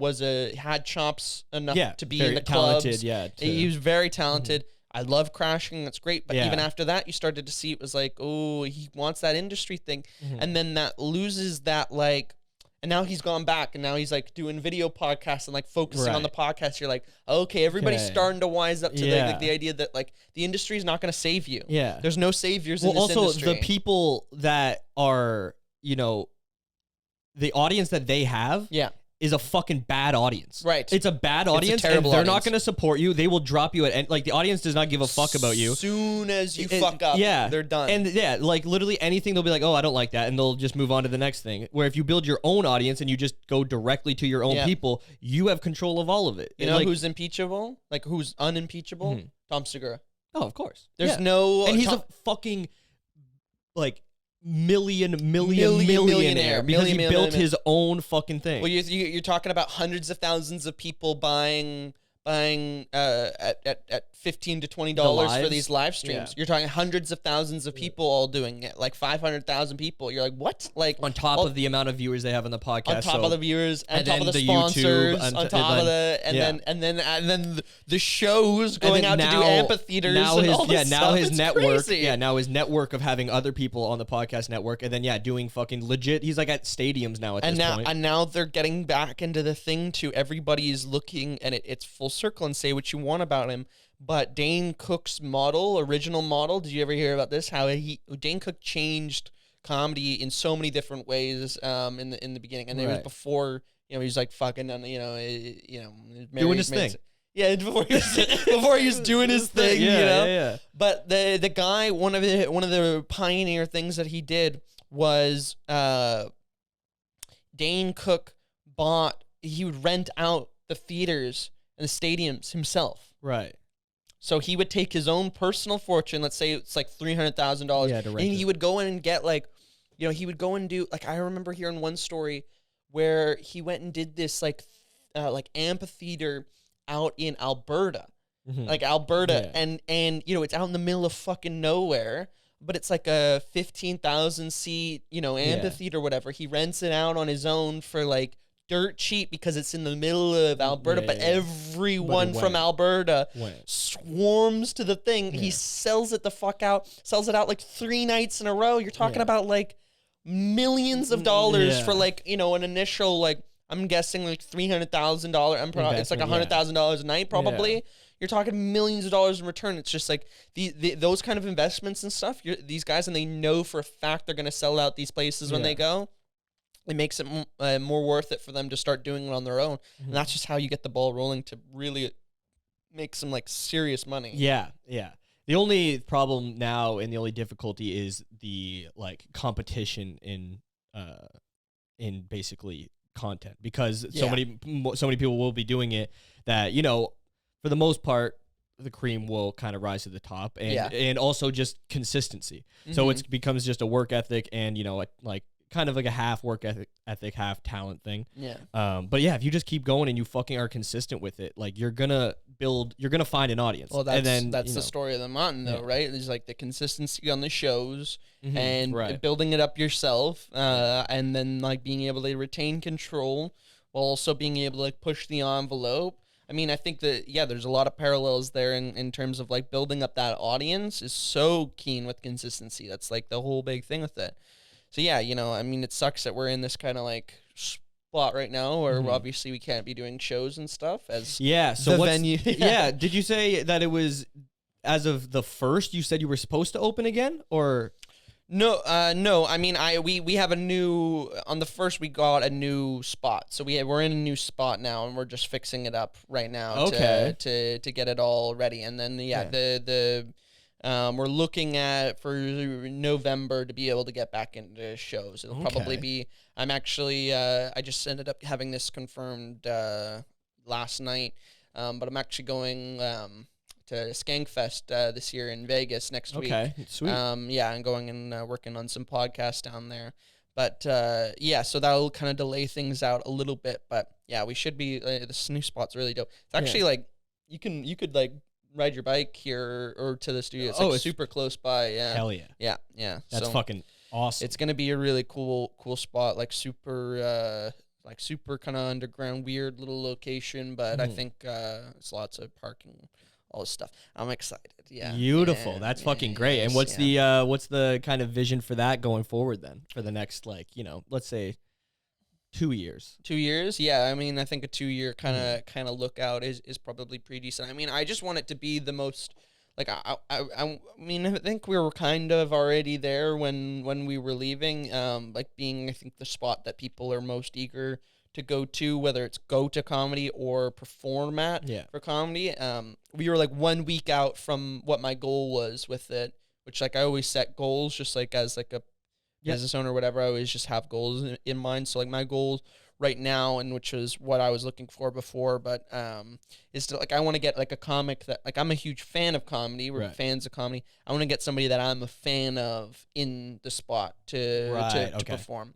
had chops enough to be in the clubs. He was very talented. I love Crashing. That's great. But even after that, you started to see it was like, oh, he wants that industry thing. And then that loses that like, and now he's gone back and now he's like doing video podcasts and like focusing on the podcast. You're like, okay, everybody's starting to wise up to the idea that like the industry is not going to save you. Yeah. There's no saviors in this industry. The people that are, the audience that they have. Yeah. is a fucking bad audience. Right. It's a bad audience, and they're not going to support you. They will drop you at like the audience does not give a fuck about you. Soon as you fuck up, they're done. And yeah, like literally anything, they'll be like, oh, I don't like that, and they'll just move on to the next thing. Where if you build your own audience and you just go directly to your own people, you have control of all of it. You know who's impeachable? Like who's unimpeachable? Tom Segura. Oh, of course. There's no, and he's a fucking like millionaire because he built his own fucking thing. Well, you're talking about hundreds of thousands of people buying at $15 to $20 for these live streams. You're talking hundreds of thousands of people all doing it, like 500,000 people. You're like, what? Like on top of the amount of viewers they have on the podcast, on top of the viewers, on top of the sponsors, YouTube, on top of the and then the shows going out to do amphitheaters. Now his network, now his network of having other people on the podcast network, and then doing fucking legit. He's like at stadiums now at this point. And now they're getting back into the thing too. Everybody is looking, and it's full circle. And say what you want about him, but Dane Cook's original model. Did you ever hear about this? How Dane Cook changed comedy in so many different ways in the beginning, and it was before he was like fucking doing his thing. Yeah, before he was doing his thing. Yeah. But the guy, one of the pioneer things that he did was Dane Cook he would rent out the theaters and the stadiums himself. Right. So he would take his own personal fortune, let's say it's like $300,000, and he would go in and get he would go and do, I remember hearing one story where he went and did this like amphitheater out in Alberta. And it's out in the middle of fucking nowhere, but it's like a 15,000 seat, amphitheater or whatever. He rents it out on his own for like dirt cheap because it's in the middle of Alberta, but everyone from Alberta swarms to the thing. He sells it out like 3 nights in a row. You're talking about like millions of dollars for an initial, I'm guessing like $300,000. It's like $100,000 a night probably. Yeah. You're talking millions of dollars in return. It's just like those kind of investments and stuff. These guys, and they know for a fact they're going to sell out these places when they go. It makes it more worth it for them to start doing it on their own. And that's just how you get the ball rolling to really make some serious money. Yeah. The only problem now and the only difficulty is the competition in basically content, because so many people will be doing it that, for the most part, the cream will kind of rise to the top, and also just consistency. So it becomes just a work ethic and, kind of like a half work ethic, half talent thing. Yeah. But if you just keep going and you fucking are consistent with it, you're gonna find an audience. Well, that's the story of the mountain, though, right? There's the consistency on the shows and building it up yourself, and then being able to retain control while also being able to push the envelope. I mean, I think that there's a lot of parallels there in terms of building up that audience is so keen with consistency. That's the whole big thing with it. So I mean, it sucks that we're in this kind of spot right now where obviously we can't be doing shows and stuff as so the venue. Did you say that it was as of the 1st? You said you were supposed to open again, or no? I mean, we have a new on the 1st. We got a new spot, so we're in a new spot now, and we're just fixing it up right now to get it all ready, and then we're looking at for November to be able to get back into shows. It'll probably be. I'm actually. I just ended up having this confirmed last night, but I'm actually going to Skankfest this year in Vegas next week. Okay, sweet. I'm going and working on some podcasts down there. But so that'll kind of delay things out a little bit. But we should be. This new spot's really dope. It's actually you could ride your bike here or to the studio. It's it's super close by. Yeah. Hell yeah. Yeah. That's fucking awesome. It's gonna be a really cool spot, super kind of underground, weird little location. But I think it's lots of parking, all this stuff. I'm excited. Yeah. Beautiful. That's fucking great. And what's the kind of vision for that going forward then for the next let's say 2 yeyears. 2 years? Yeah, I mean, I think a 2-year kind of lookout is probably pretty decent. I mean, I just want it to be the most I mean, I think we were kind of already there when we were leaving, being I think the spot that people are most eager to go to, whether it's go to comedy or perform at for comedy. We were like 1 week out from what my goal was with it, which like I always set goals just like as like a business owner or whatever. I always just have goals in mind. So like my goal right now, and which is what I was looking for before, but is to like I want to get like a comic that like I'm a huge fan of comedy. We're fans of comedy. I want to get somebody that I'm a fan of in the spot to perform.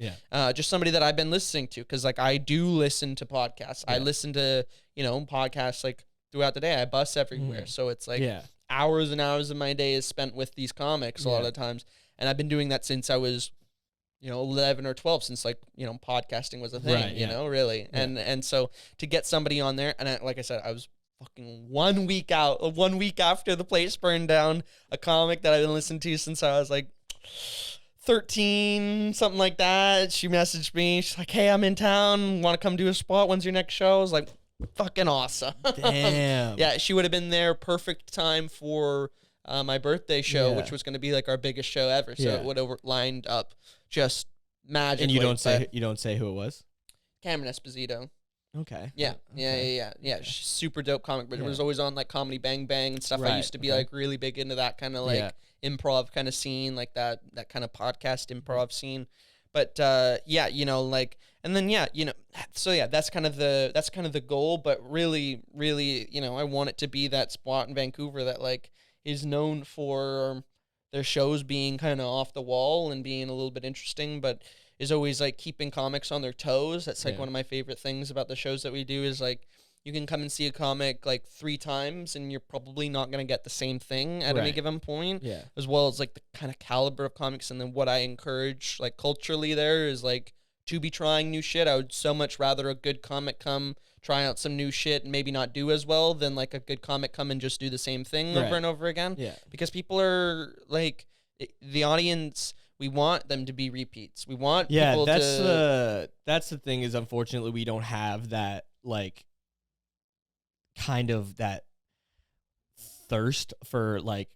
Just somebody that I've been listening to, because like I do listen to podcasts. I listen to podcasts like throughout the day. I bus everywhere, so it's like hours and hours of my day is spent with these comics a lot of the times, and I've been doing that since I was 11 or 12, since like, podcasting was a thing, really. And so to get somebody on there, and like I said, I was fucking 1 week out, 1 week after the place burned down, a comic that I've been listening to since I was like 13, something like that. She messaged me. She's like, hey, I'm in town. Want to come do a spot? When's your next show? I was like, fucking awesome. Damn. Yeah, she would have been there perfect time for my birthday show, which was going to be like our biggest show ever. So it would have lined up just magically. And you don't say who it was? Cameron Esposito. Okay. Yeah. She's super dope comic, but it was always on like Comedy Bang Bang and stuff. I used to be like really big into that kind of like improv kind of scene, like that kind of podcast improv scene. But like, and then so that's kind of the goal. But really, I want it to be that spot in Vancouver that like is known for their shows being kind of off the wall and being a little bit interesting, but is always like keeping comics on their toes. That's like one of my favorite things about the shows that we do is like you can come and see a comic like 3 times and you're probably not going to get the same thing at any given point, as well as like the kind of caliber of comics. And then what I encourage like culturally there is like to be trying new shit. I would so much rather a good comic come try out some new shit and maybe not do as well than like a good comic come and just do the same thing over and over again. Yeah. Because people are like the audience, we want them to be repeats. We want people that's the thing is unfortunately we don't have that like kind of that thirst for like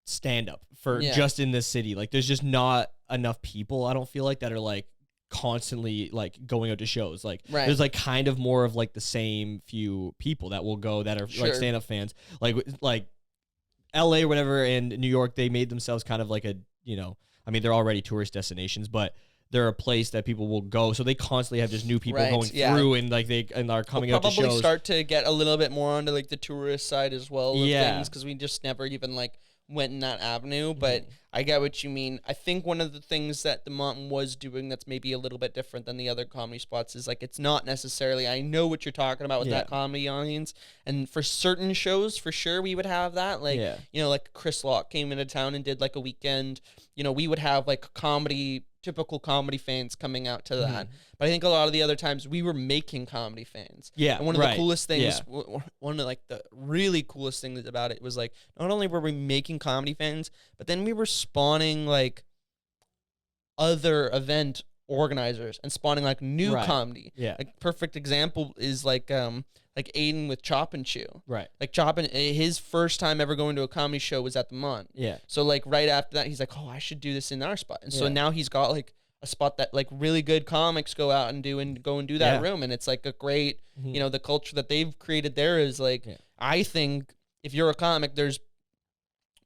stand up for just in this city. Like there's just not enough people, I don't feel like, that are like constantly like going out to shows. Like there's like kind of more of like the same few people that will go that are like stand-up fans, like LA or whatever, and New York, they made themselves kind of like a, I mean, they're already tourist destinations, but they're a place that people will go, so they constantly have just new people going through, and like they are coming out to shows. Probably start to get a little bit more onto like the tourist side as well of things, because we just never even like went in that avenue. But I get what you mean. I think one of the things that the Mountain was doing that's maybe a little bit different than the other comedy spots is like it's not necessarily, I know what you're talking about with that comedy audience, and for certain shows for sure we would have that, like like Chris Locke came into town and did like a weekend, we would have like typical comedy fans coming out to that. But I think a lot of the other times we were making comedy fans. Yeah. And one of the coolest things, one of like the really coolest things about it was like, not only were we making comedy fans, but then we were spawning like other event organizers and spawning like new comedy. Yeah. Like perfect example is like Aiden with Chop and Chew. Right. Like Chop and his first time ever going to a comedy show was at the Mont. Yeah. So like right after that, he's like, oh, I should do this in our spot. And so now he's got like a spot that like really good comics go out and do that room. And it's like a great, the culture that they've created there is like, I think if you're a comic, there's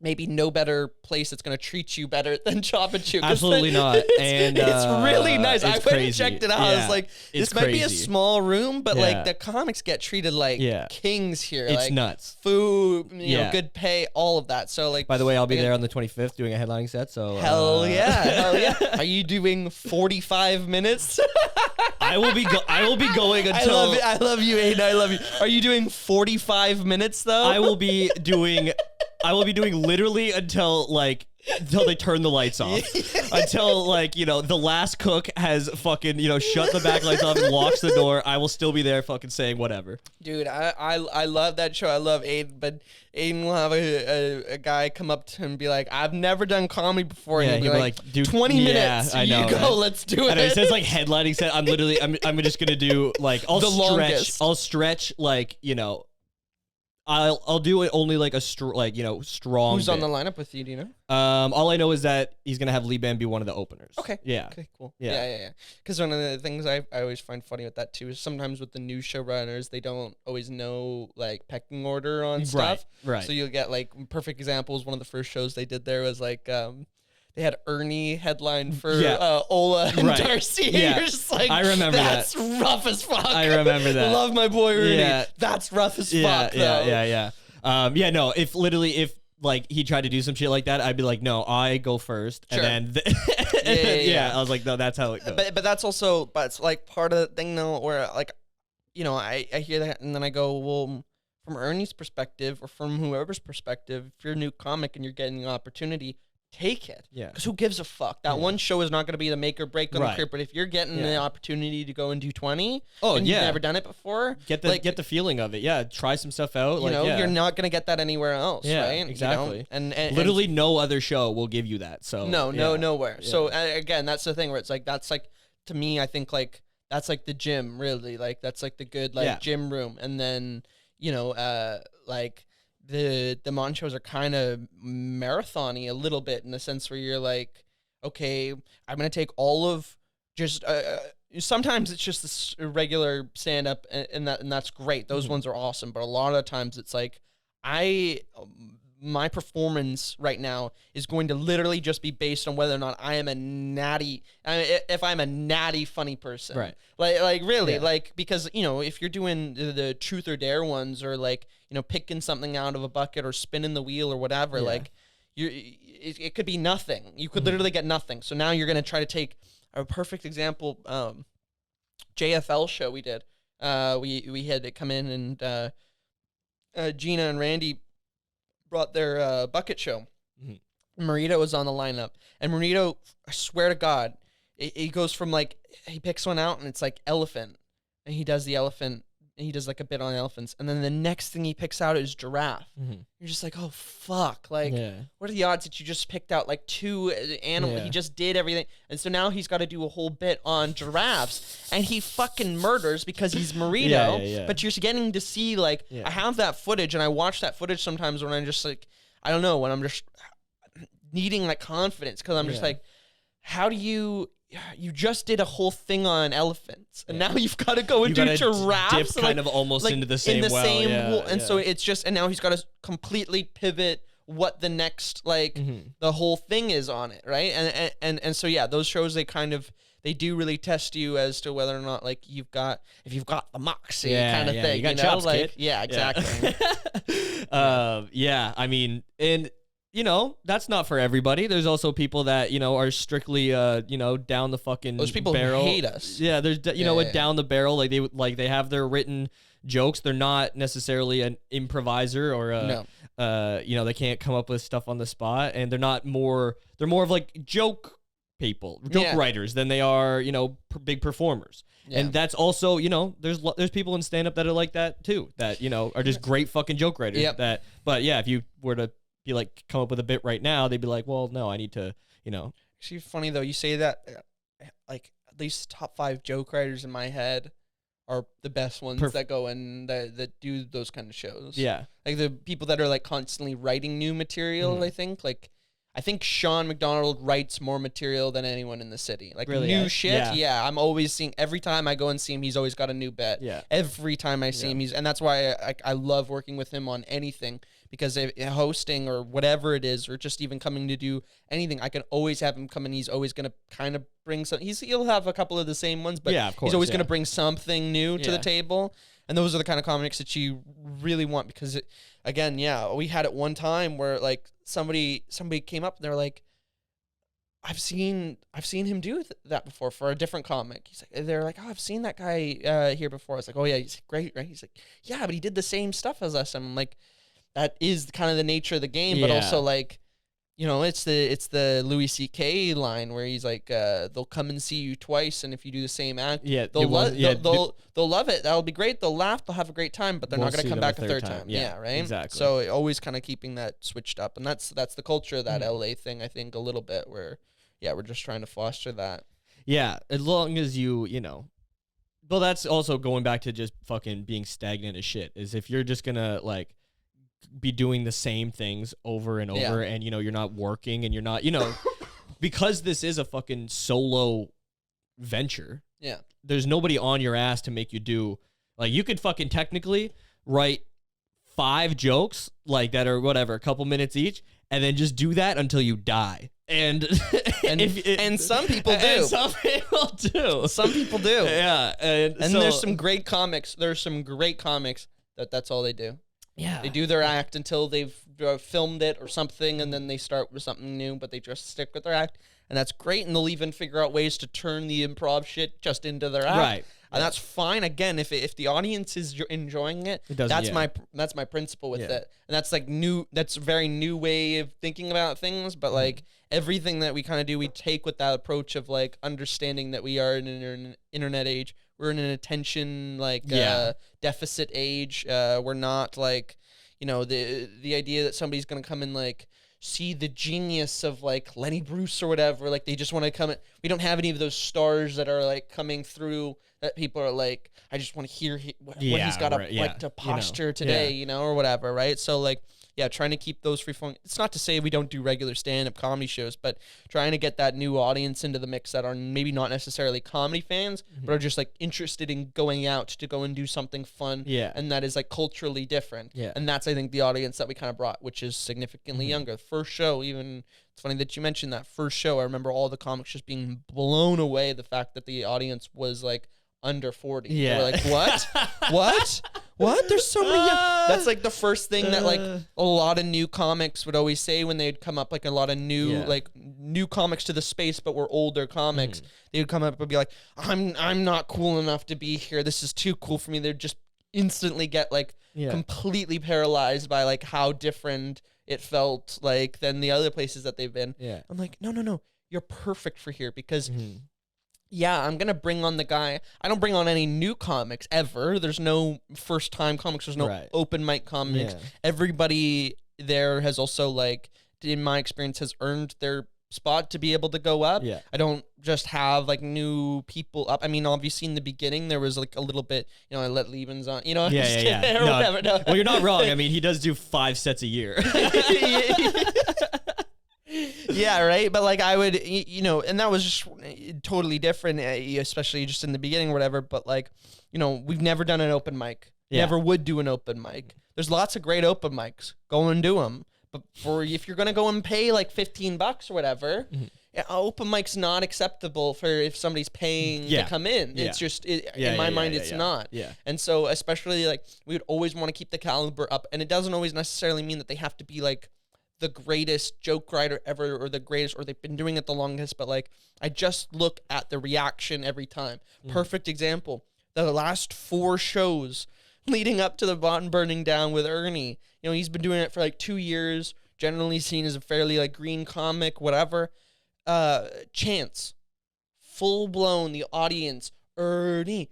maybe no better place that's going to treat you better than Chop and Chew. Absolutely not. And it's really nice. I went and checked it out. I was like, this might be a small room, but like the comics get treated like kings here. It's like nuts. Food, good pay, all of that. So like, by the way, I'll be there on the 25th doing a headlining set. So hell yeah. Are you doing 45 minutes? I will be going until. I love you, Aiden. I love you. Are you doing 45 minutes though? I will be doing literally until they turn the lights off. Until the last cook has fucking, shut the back lights off and locks the door. I will still be there fucking saying whatever. Dude, I love that show. I love Aiden, but Aiden will have a guy come up to him and be like, I've never done comedy before. And he'll be like, dude, 20 minutes. I know. You go, let's do it. I know, it says like headlining set. I'm just gonna do like I'll stretch I'll do it only like strong. Who's on bit. the lineup with you? Do you know? All I know is that he's gonna have Lee Ban be one of the openers. Okay. Yeah. Okay. Cool. Yeah. Yeah. Because one of the things I always find funny with that too is sometimes with the new showrunners they don't always know like pecking order on stuff. Right. So you'll get like perfect examples. One of the first shows they did there was like they had Ernie headline for Ola and Darcy. And you're just like, I remember that's rough as fuck. I remember that. Love my boy Ernie. Yeah. That's rough as fuck. Though. Yeah. No. If like he tried to do some shit like that, I'd be like, no, I go first, Sure. and then I was like, no, that's how it goes. But that's also it's like part of the thing though, where like, you know, I hear that and then I go, well, from Ernie's perspective or from whoever's perspective, if you're a new comic and you're getting an opportunity, take it. Yeah. Because who gives a fuck? That one show is not going to be the make or break on the career. But if you're getting the opportunity to go and do 20, and you've never done it before, get the feeling of it. Yeah, try some stuff out. You know, you're not going to get that anywhere else. Yeah, right? exactly. You know? And literally no other show will give you that. So nowhere. Yeah. So again, that's the thing where it's like that's like to me, I think like that's like the gym really. Like that's like the good gym room, and then you know like. The Mon shows are kind of marathon-y a little bit in the sense where you're like, okay, I'm going to take all of just sometimes it's just this regular stand-up and that's great. Those ones are awesome. But a lot of the times it's like my performance right now is going to literally just be based on whether or not I am if I'm a natty funny person. Right. Like really, like, because, you know, if you're doing the truth or dare ones or like, you know, picking something out of a bucket or spinning the wheel or whatever, like it could be nothing. You could literally get nothing. So now you're going to try to take a perfect example. JFL show we did. We had to come in and Gina and Randy brought their bucket show. Marito was on the lineup, and Marito, I swear to God, he goes from like he picks one out and it's like elephant, and he does the elephant, and he does like a bit on elephants, and then the next thing he picks out is giraffe. You're just like, oh fuck, like what are the odds that you just picked out like two animals? He just did everything, and so now he's got to do a whole bit on giraffes, and he fucking murders because he's Marito. But you're getting to see like I have that footage, and I watch that footage sometimes when I'm just like, I don't know, when I'm just needing like confidence, because I'm just like, how do you just did a whole thing on elephants, and now you've got to go and do giraffes, dip kind of almost into the same well. And so it's just, and now he's got to completely pivot what the next like the whole thing is on it, right? And so those shows they do really test you as to whether or not like if you've got the moxie kind of thing. You got chops, kid. Exactly. I mean, and you know, that's not for everybody. There's also people that, you know, are strictly, you know, down the fucking those people barrel. Who hate us. Yeah, there's, down the barrel. Like they have their written jokes. They're not necessarily an improviser or you know, they can't come up with stuff on the spot, and they're more of like joke writers than they are, you know, big performers. Yeah. And that's also, you know, there's people in stand-up that are like that too, that, you know, are just great fucking joke writers. But yeah, if you were to be like come up with a bit right now, they'd be like, well, no, I need to, you know. Actually, funny though, you say that, like at least top 5 joke writers in my head are the best ones that go and that do those kind of shows. Yeah, like the people that are like constantly writing new material. I think Sean McDonald writes more material than anyone in the city. Like really, new shit. Yeah, I'm always seeing, every time I go and see him, he's always got a new bit. Yeah, every time I see him, and that's why I love working with him on anything. Because hosting or whatever it is, or just even coming to do anything, I can always have him come in. He's always going to kind of bring some. He'll have a couple of the same ones, but of course, he's always going to bring something new to the table. And those are the kind of comics that you really want, because we had it one time where like somebody came up and they're like, I've seen him do that before for a different comic. They're like, oh, I've seen that guy here before. I was like, oh yeah, he's great, right? He's like, yeah, but he did the same stuff as us. And I'm like, that is kind of the nature of the game, but also like, you know, it's the Louis C.K. line where he's like, they'll come and see you twice, and if you do the same act, they'll love it. That'll be great. They'll laugh. They'll have a great time, but they're not going to come back a third time. Yeah, right. Exactly. So always kind of keeping that switched up, and that's the culture of that LA thing. I think a little bit where, we're just trying to foster that. Yeah, as long as you know. Well, that's also going back to just fucking being stagnant as shit. Is if you're just gonna like be doing the same things over and over, and you're not working, and you're not, because this is a fucking solo venture. Yeah. There's nobody on your ass to make you do, like, you could fucking technically write 5 jokes like that or whatever, a couple minutes each, and then just do that until you die. And and some people do. And some people do. Some people do. Yeah. And so, there's some great comics. There's some great comics that's all they do. Yeah. They do their act until they've filmed it or something, and then they start with something new, but they just stick with their act. And that's great, and they'll even figure out ways to turn the improv shit just into their act. Right. And that's fine. Again, if the audience is enjoying it, that's my principle with it. And that's like new. That's a very new way of thinking about things. But like everything that we kind of do, we take with that approach of like understanding that we are in an internet age. We're in an attention deficit age. We're not like, the idea that somebody's gonna come and like see the genius of like Lenny Bruce or whatever. Like they just want to come in. We don't have any of those stars that are like coming through that people are like, I just want to hear what he's got to posture today, or whatever. Right. So like, trying to keep those free flowing. It's not to say we don't do regular stand-up comedy shows, but trying to get that new audience into the mix that are maybe not necessarily comedy fans, but are just like interested in going out to go and do something fun. Yeah. And that is like culturally different. Yeah. And that's, I think, the audience that we kind of brought, which is significantly younger. The first show, even, it's funny that you mentioned that first show. I remember all the comics just being blown away the fact that the audience was like under 40. Yeah. They were like, what? There's so many young. That's like the first thing that like a lot of new comics would always say when they'd come up, like a lot of new comics to the space, but were older comics. They would come up and be like, I'm not cool enough to be here. This is too cool for me. They'd just instantly get like completely paralyzed by like how different it felt like than the other places that they've been. Yeah. I'm like, no, you're perfect for here because I'm going to bring on the guy. I don't bring on any new comics ever. There's no first-time comics. There's no open mic comics. Yeah. Everybody there has also, like, in my experience, has earned their spot to be able to go up. Yeah. I don't just have, like, new people up. I mean, obviously, in the beginning, there was, like, a little bit, I let Liebens on, Yeah. or whatever. No. Well, you're not wrong. I mean, he does do 5 sets a year. Yeah, right. But like I would, and that was just totally different, especially just in the beginning or whatever. But like, we've never done an open mic. Never would do an open mic. There's lots of great open mics. Go and do them. But if you're gonna go and pay like $15 or whatever, open mic's not acceptable for if somebody's paying to come in. It's just in my mind, it's not. Yeah. And so especially like we would always want to keep the caliber up, and it doesn't always necessarily mean that they have to be like the greatest joke writer ever or the greatest, or they've been doing it the longest, but like I just look at the reaction every time. Perfect example. The last 4 shows leading up to the Bond burning down with Ernie, he's been doing it for like 2 years, generally seen as a fairly like green comic, whatever. Chance, full blown, the audience, Ernie,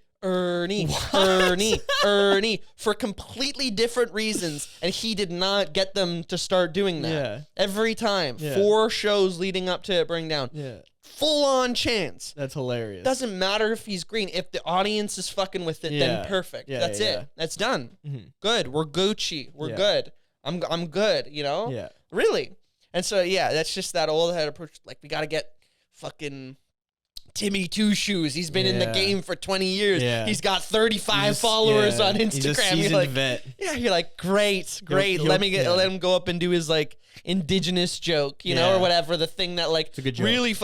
for completely different reasons, and he did not get them to start doing that. Yeah. Every time. 4 shows leading up to it bring down. Yeah. Full on Chance. That's hilarious. Doesn't matter if he's green. If the audience is fucking with it, then perfect. That's it. That's done. Good. We're Gucci. We're good. I'm good, Yeah. Really. And so that's just that old head approach. Like we gotta get fucking Timmy Two Shoes. He's been in the game for 20 years. Yeah. He's got 35 followers on Instagram. He's a seasoned vet. You're like, great. Let him go up and do his like indigenous joke, or whatever, the thing that like really or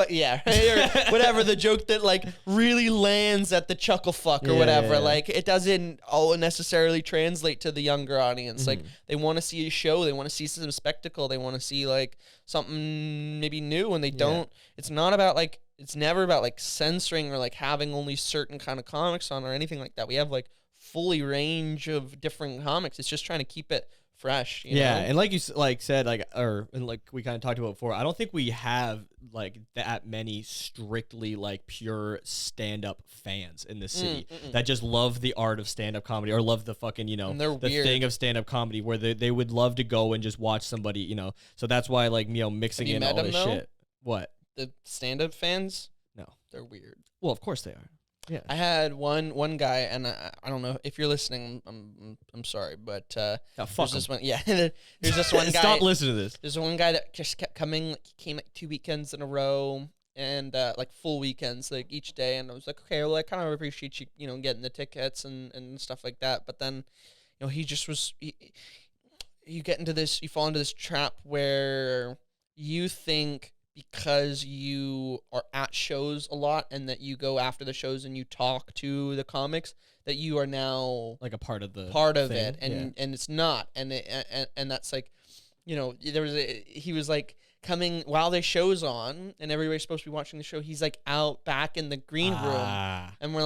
whatever, the joke that like really lands at the chuckle fuck or whatever. Like it doesn't necessarily translate to the younger audience. Like they want to see a show, they want to see some spectacle, they want to see like something maybe new, and they don't. It's not about like, it's never about like censoring or like having only certain kind of comics on or anything like that. We have like fully range of different comics. It's just trying to keep it fresh. You know? And like you said, and like we kind of talked about before, I don't think we have like that many strictly like pure stand-up fans in this city that just love the art of stand-up comedy or love the fucking the thing of stand-up comedy where they would love to go and just watch somebody. So that's why like mixing in all this shit. What? The stand-up fans? No. They're weird. Well, of course they are. Yeah. I had one guy, and I don't know if you're listening. I'm sorry, but fuck there's this one. Yeah, there's this one guy. Stop listening to this. There's one guy that just kept coming. Like, he came like 2 weekends in a row, and like full weekends, like each day. And I was like, okay, well, I kind of appreciate you, getting the tickets and stuff like that. But then, he just was. You fall into this trap where you think, because you are at shows a lot and that you go after the shows and you talk to the comics, that you are now like a part of thing, it, and it's not, and that's like, there was he was like coming while the show's on and everybody's supposed to be watching the show. He's like out back in the green room, and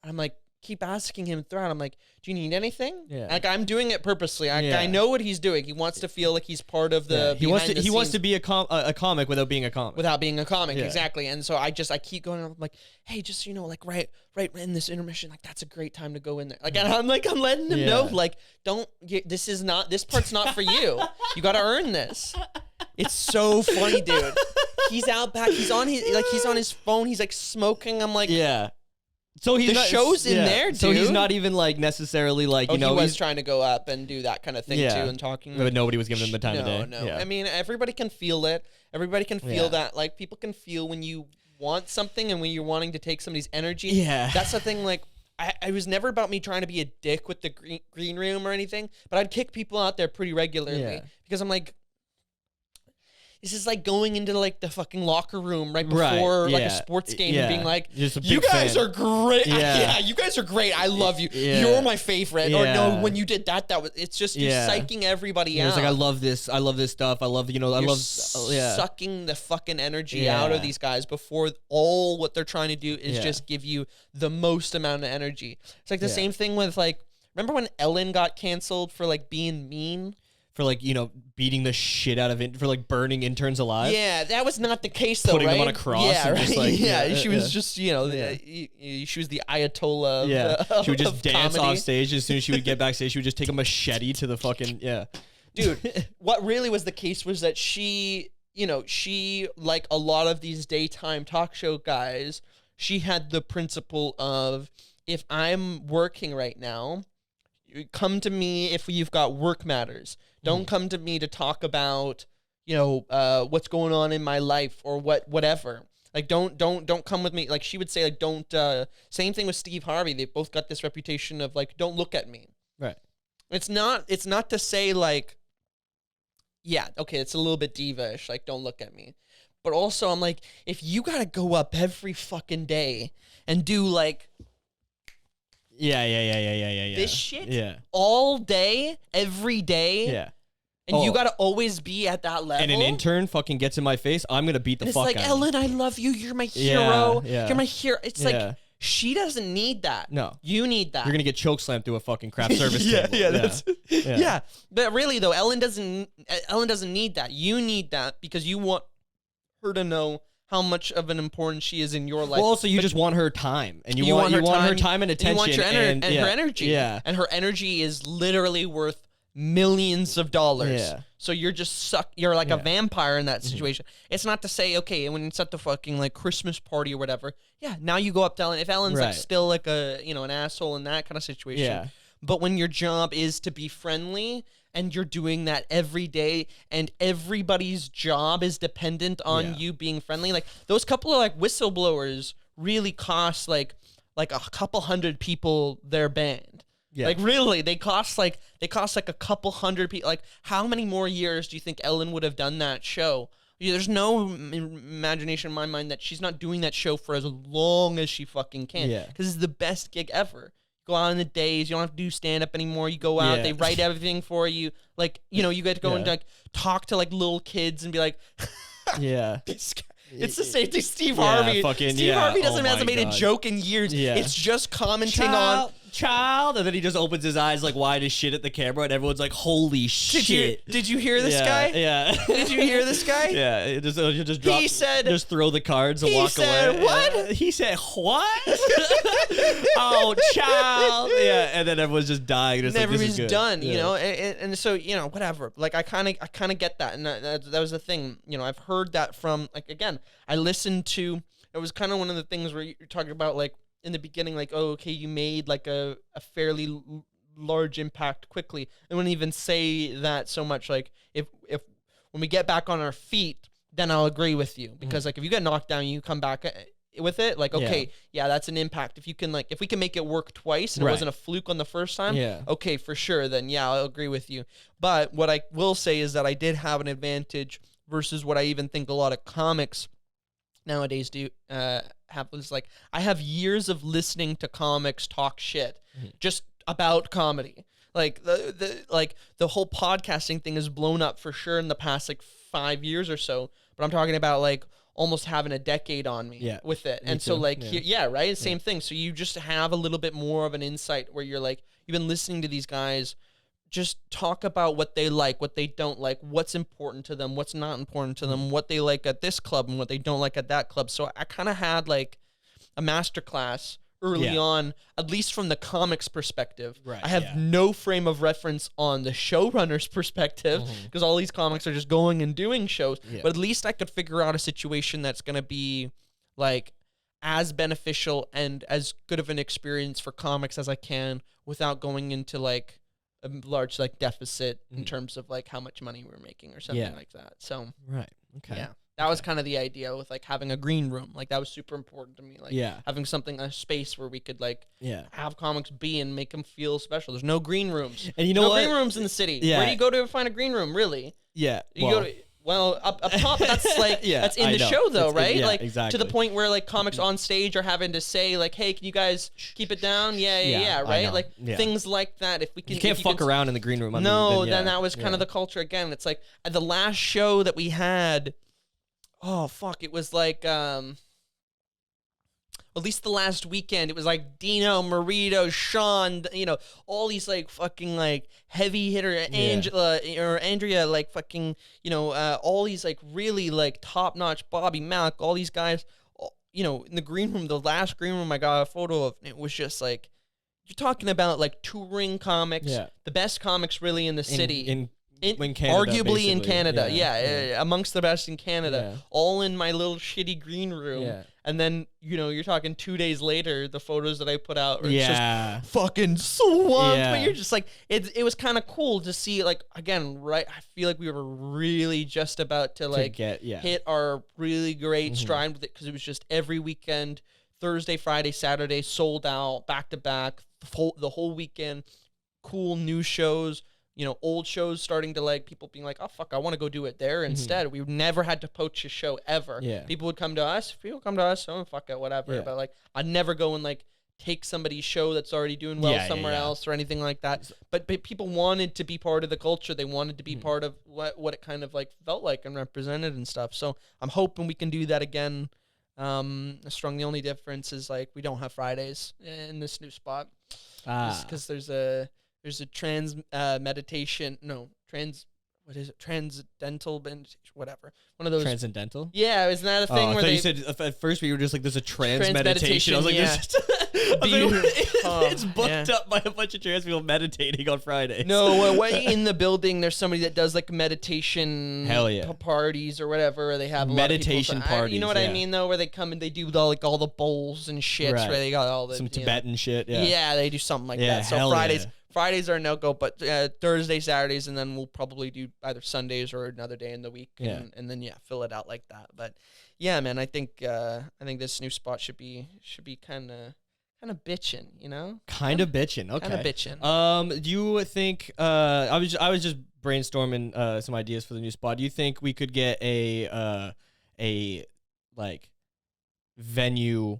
I'm like, keep asking him throughout. I'm like, do you need anything? Yeah. Like, I'm doing it purposely. I know what he's doing. He wants to feel like he's part of the. He wants to be a comic without being a comic. Without being a comic, exactly. And so I keep going. I'm like, hey, just like right in this intermission, like that's a great time to go in there. Like, and I'm letting him know, like, this part's not for you. You got to earn this. It's so funny, dude. He's out back. He's on his phone. He's like smoking. I'm like, yeah. So the show's in there, dude. So he's not even like necessarily like, he was trying to go up and do that kind of thing too, and talking. But nobody was giving him the time of day. No. I mean, everybody can feel it. Everybody can feel that. Like, people can feel when you want something and when you're wanting to take somebody's energy. Yeah. That's the thing. Like, I was never about me trying to be a dick with the green room or anything, but I'd kick people out there pretty regularly because I'm like, this is like going into like the fucking locker room right before like a sports game and being like, you guys are great. Yeah, you guys are great. I love you. You're my favorite. Or no, when you did that was, it's just you're psyching everybody out. It's like, I love this stuff. I love, sucking the fucking energy out of these guys before all what they're trying to do is just give you the most amount of energy. It's like the same thing with like, remember when Ellen got canceled for like being mean? For like, beating the shit out of it, for like burning interns alive. Yeah, that was not the case though, Putting right? them on a cross. Yeah, and right? just like, she was just, she was the Ayatollah of she would just dance comedy. off stage. As soon as she would get backstage, she would just take a machete to the fucking, Dude, what really was the case was that she, like a lot of these daytime talk show guys, she had the principle of, if I'm working right now, come to me if you've got work matters. Don't come to me to talk about, what's going on in my life or whatever. Like, don't come with me. Like, she would say, like, don't. Same thing with Steve Harvey. They both got this reputation of like, don't look at me. Right. It's not to say like, yeah, okay, it's a little bit diva-ish. Like, don't look at me. But also, I'm like, if you gotta go up every fucking day and do like. Yeah. This shit all day, every day. Yeah. And you gotta always be at that level. And an intern fucking gets in my face, I'm gonna beat the fuck out of him. It's like, Ellen, I love you. You're my hero. Yeah. You're my hero. It's like, she doesn't need that. No. You need that. You're gonna get chokeslammed through a fucking craft service table. Yeah. But really though, Ellen doesn't need that. You need that because you want her to know how much of an importance she is in your life. Well, also, you just want her time, and you want her time and attention, you want her energy. Yeah, and her energy is literally worth millions of dollars. Yeah. So you're just you're like a vampire in that situation. It's not to say, okay, when it's at the fucking like Christmas party or whatever, now you go up to Ellen. If Ellen's like still like a an asshole in that kind of situation. Yeah. But when your job is to be friendly and you're doing that every day and everybody's job is dependent on you being friendly, like those couple of like whistleblowers really cost like a couple hundred people their band. Yeah. Like really, they cost like a couple hundred people. Like, how many more years do you think Ellen would have done that show? There's no imagination in my mind that she's not doing that show for as long as she fucking can. Yeah. Because it's the best gig ever. Go out in the days. You don't have to do stand-up anymore. You go out. They write everything for you. Like, you get to go and like talk to like little kids and be like, It's the same thing. Steve Harvey. Steve Harvey hasn't made a joke in years. Yeah. It's just commenting on child, and then he just opens his eyes like wide as shit at the camera, and everyone's like, "Holy shit!" Did you hear this guy? Yeah. Did you hear this guy? Yeah. You just drop. He said, "Just throw the cards and walk away." What? He said, "What?" Oh, child. Yeah. And then everyone's just dying. Just everybody's like, done. And so whatever. Like I kind of get that, and that was the thing. I've heard that from like again. I listened to. It was kind of one of the things where you're talking about like in the beginning, like, oh, okay, you made like a fairly large impact quickly. I wouldn't even say that so much. Like, if when we get back on our feet, then I'll agree with you, because like if you get knocked down, you come back with it. Like, okay, yeah, that's an impact. If you can, like, if we can make it work twice and it wasn't a fluke on the first time, okay, for sure, then yeah, I'll agree with you. But what I will say is that I did have an advantage versus what I even think a lot of comics nowadays do have. Is like, I have years of listening to comics talk shit just about comedy. Like the whole podcasting thing has blown up for sure in the past like 5 years or so. But I'm talking about like almost having a decade on me with it. And so like, right? Same thing. So you just have a little bit more of an insight where you're like, you've been listening to these guys just talk about what they like, what they don't like, what's important to them, what's not important to them, what they like at this club and what they don't like at that club. So I kind of had like a masterclass early on, at least from the comics perspective. Right, I have no frame of reference on the showrunner's perspective, because all these comics are just going and doing shows. But at least I could figure out a situation that's going to be like as beneficial and as good of an experience for comics as I can without going into like a large like deficit in terms of like how much money we're making or something like that. So that was kind of the idea with like having a green room. Like that was super important to me. Like having something, a space where we could like have comics be and make them feel special. There's no green rooms. And you know what? Green rooms in the city. Where do you go to find a green room, really? You go to up top, that's like that's in the show though, right? Like exactly. To the point where like comics on stage are having to say like, hey, can you guys keep it down? Right? Like things like that. If we can, you can't fuck around in the green room. I mean, then that was kind of the culture again. It's like at the last show that we had. Oh, fuck. It was like, at least the last weekend, it was like Dino, Marito, Sean, you know, all these like fucking like heavy hitter, Angela or Andrea, like fucking, you know, all these like really like top notch, Bobby Mack, all these guys, you know, in the green room, the last green room I got a photo of, it was just like, you're talking about like touring comics, the best comics really in the city. In Canada, arguably in Canada, amongst the best in Canada, all in my little shitty green room. And then, you know, you're talking 2 days later, the photos that I put out are just fucking swamped. But you're just like, it was kind of cool to see, like, again, right? I feel like we were really just about to like hit our really great stride with it, because it was just every weekend, Thursday, Friday, Saturday, sold out, back to back, the whole weekend, cool new shows. You know, old shows starting to like, people being like, oh, fuck, I want to go do it there instead. We never had to poach a show ever. People would come to us. Oh, fuck it, whatever. But like, I'd never go and like take somebody's show that's already doing well somewhere else or anything like that. But people wanted to be part of the culture. They wanted to be part of what it kind of like felt like and represented and stuff. So I'm hoping we can do that again. The only difference is like, we don't have Fridays in this new spot. Because there's a what is it? Transcendental meditation, whatever. One of those. Transcendental? Yeah, isn't that a thing where you said at first we were just like, there's a trans meditation. I was like, it's booked up by a bunch of trans people meditating on Fridays. No, in the building, there's somebody that does like meditation parties or whatever. Or they have a meditation parties. You know what I mean, though, where they come and they do all the bowls and shit. Right. Where they got all the some Tibetan shit. Yeah, they do something like that. So Fridays are no-go, but Thursday, Saturdays, and then we'll probably do either Sundays or another day in the week, and then fill it out like that. But yeah, man, I think this new spot should be kind of bitching, you know? Kind of bitching, okay. Kind of bitching. Do you think I was just brainstorming some ideas for the new spot. Do you think we could get a like venue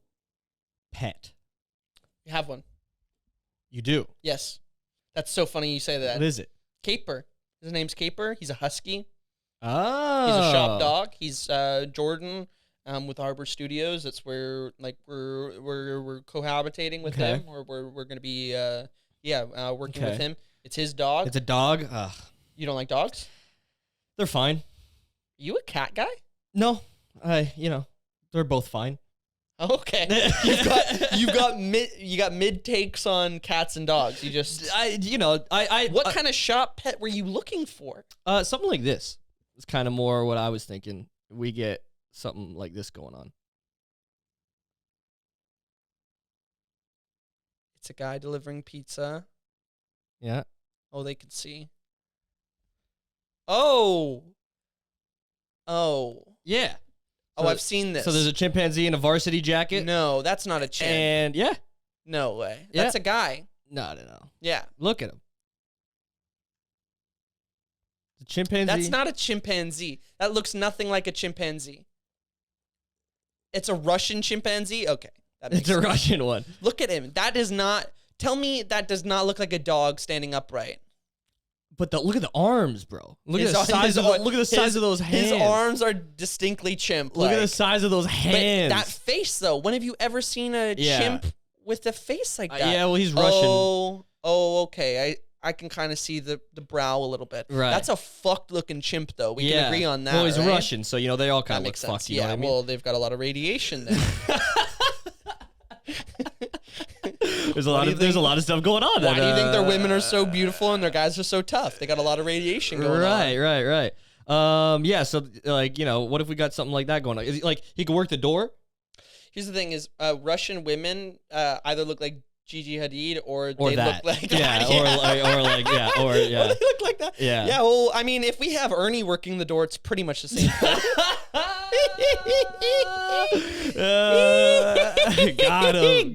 pet? You have one. You do? Yes. That's so funny you say that. What is it? Caper. His name's Caper. He's a husky. Oh. He's a shop dog. He's Jordan with Arbor Studios. That's where like we're cohabitating with him, or we're gonna be working with him. It's his dog. It's a dog. Ugh. You don't like dogs? They're fine. You a cat guy? No, they're both fine. Okay, you got mid takes on cats and dogs. What kind of shop pet were you looking for? Something like this. It's kind of more what I was thinking. We get something like this going on. It's a guy delivering pizza. Yeah. Oh, they could see. Oh. Yeah. Oh, So- I've seen this. So there's a chimpanzee in a varsity jacket. No, that's not a chimp. And yeah. No way. Yeah. That's a guy. No. Yeah. Look at him. The chimpanzee. That's not a chimpanzee. That looks nothing like a chimpanzee. It's a Russian chimpanzee? Okay. That makes It's a sense. Russian one. Look at him. That is not... Tell me that does not look like a dog standing upright. But look at the arms, bro. Look His- at the size his- of look at the size of those hands. His arms are distinctly chimp. Look at the size of those hands. But that face, though. When have you ever seen a Yeah. chimp with a face like that? Yeah, well, he's Russian. Oh, okay. I can kind of see the brow a little bit. Right. That's a fucked looking chimp, though. We can agree on that. Well, he's right? Russian, so they all That kind of look makes sense. fucked. You know Yeah. what I mean? Well, they've got a lot of radiation there. There's a lot of stuff going on. Why do you think their women are so beautiful and their guys are so tough? They got a lot of radiation going on. Right. Yeah. So what if we got something like that going on? Is he could work the door? Here's the thing: is Russian women either look like Gigi Hadid or they that. look like Yeah, that. or Or they look like that. Yeah. Yeah. Well, I mean, if we have Ernie working the door, it's pretty much the same thing. Got him.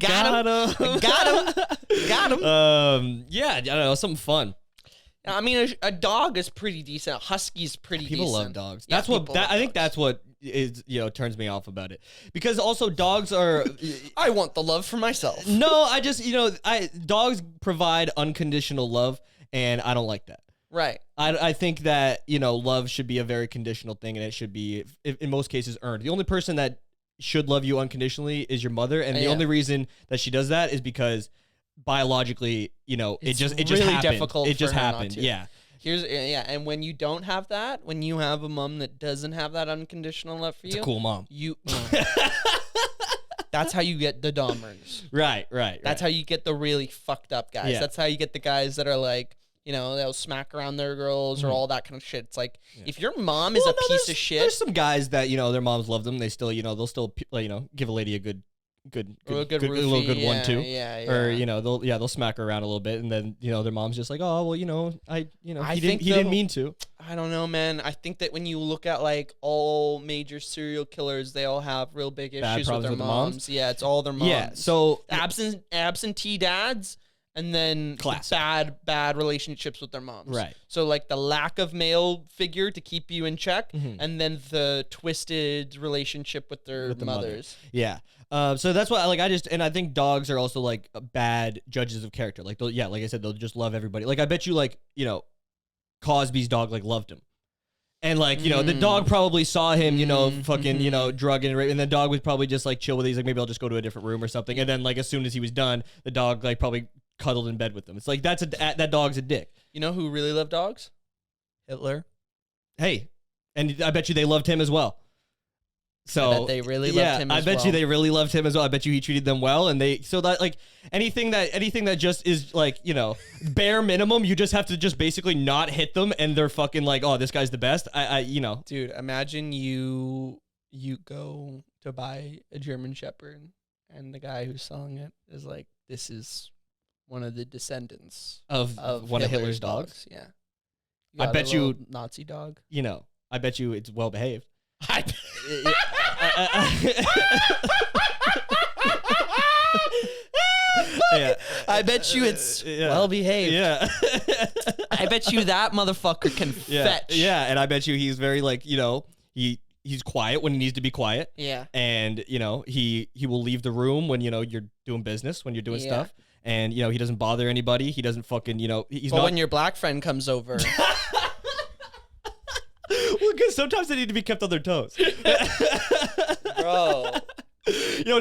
Got him. Yeah, I don't know, something fun. I mean, a dog is pretty decent. A husky's pretty People decent. love dogs. Yeah, That's what people love I think dogs. that's what is turns me off about it. Because also dogs are I want the love for myself. no, I just dogs provide unconditional love, and I don't like that. Right. I think that love should be a very conditional thing, and it should be in most cases earned. The only person that should love you unconditionally is your mother, and the Yeah. only reason that she does that is because biologically, it just really happened. difficult It just for her not happened. to. Yeah. And when you don't have that, when you have a mom that doesn't have that unconditional love for It's you, a cool mom. That's how you get the Dahmers. Right. That's how you get the really fucked up guys. Yeah. That's how you get the guys that are like, they'll smack around their girls or all that kind of shit. It's like, if your mom is a piece of shit. There's some guys that their moms love them. They still they'll still give a lady a good little roofie, good one too. Yeah. Or they'll smack her around a little bit, and then their mom's just like, oh well, I he think didn't mean to. I don't know, man. I think that when you look at like all major serial killers, they all have real big Bad issues with problems their with the moms. moms? Yeah, it's all their moms. Yeah. So absentee dads, and then Classic. bad relationships with their moms. Right. So like the lack of male figure to keep you in check, Mhm. and then the twisted relationship with their With the mother. mothers. Yeah. So that's why I think dogs are also like bad judges of character. Like like I said, they'll just love everybody. Like I bet you Cosby's dog loved him. And the dog probably saw him, fucking, drug and rape, and the dog was probably just chill with it. He's like, maybe I'll just go to a different room or something. And then as soon as he was done, the dog probably cuddled in bed with him. It's like that dog's a dick. You know who really loved dogs? Hitler. Hey, and I bet you they loved him as well. So I bet they really loved him as I bet well. you they really loved him as well. I bet you he treated them well, and anything that just is bare minimum, you just have to just basically not hit them, and they're fucking oh, this guy's the best. Dude, imagine you go to buy a German Shepherd, and the guy who's selling it is like, this is one of the descendants of one of Hitler's dogs. Yeah. I bet you Nazi dog. I bet you it's well behaved. Yeah. I bet you it's well behaved. Yeah. I bet you that motherfucker can fetch. Yeah, and I bet you he's very he's quiet when he needs to be quiet. Yeah. And he will leave the room when you're doing business, when you're doing stuff. And he doesn't bother anybody. He doesn't fucking he's not when your black friend comes over. Well, because sometimes they need to be kept on their toes. Bro.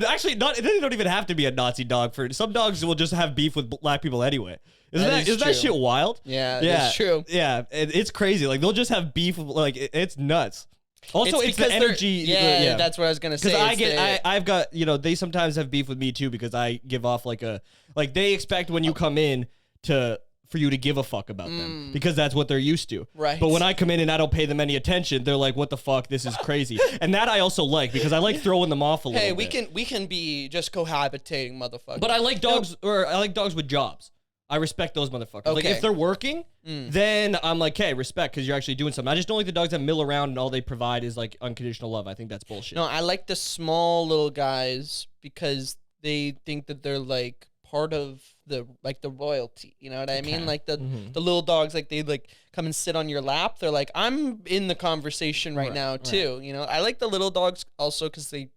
Actually, they don't even have to be a Nazi dog. For some dogs will just have beef with black people anyway. Isn't that shit wild? Yeah, it's true. Yeah, it's crazy. They'll just have beef. It's nuts. Also, it's the energy. Yeah, that's what I was gonna say. Because I've got they sometimes have beef with me too because I give off they expect when you come in to for you to give a fuck about them because that's what they're used to. Right. But when I come in and I don't pay them any attention, they're like, what the fuck? This is crazy. And that I also like because I like throwing them off a little bit. Hey, we can be just cohabitating motherfuckers. But I like dogs, or I like dogs with jobs. I respect those motherfuckers. Like, Okay. if they're working, then I'm like, hey, respect, because you're actually doing something. I just don't like the dogs that mill around and all they provide is, like, unconditional love. I think that's bullshit. No, I like the small little guys because they think that they're, like, part of the royalty. You know what I mean? Like, the little dogs, like, they, like, come and sit on your lap. They're like, I'm in the conversation right now, too. You know, I like the little dogs also because they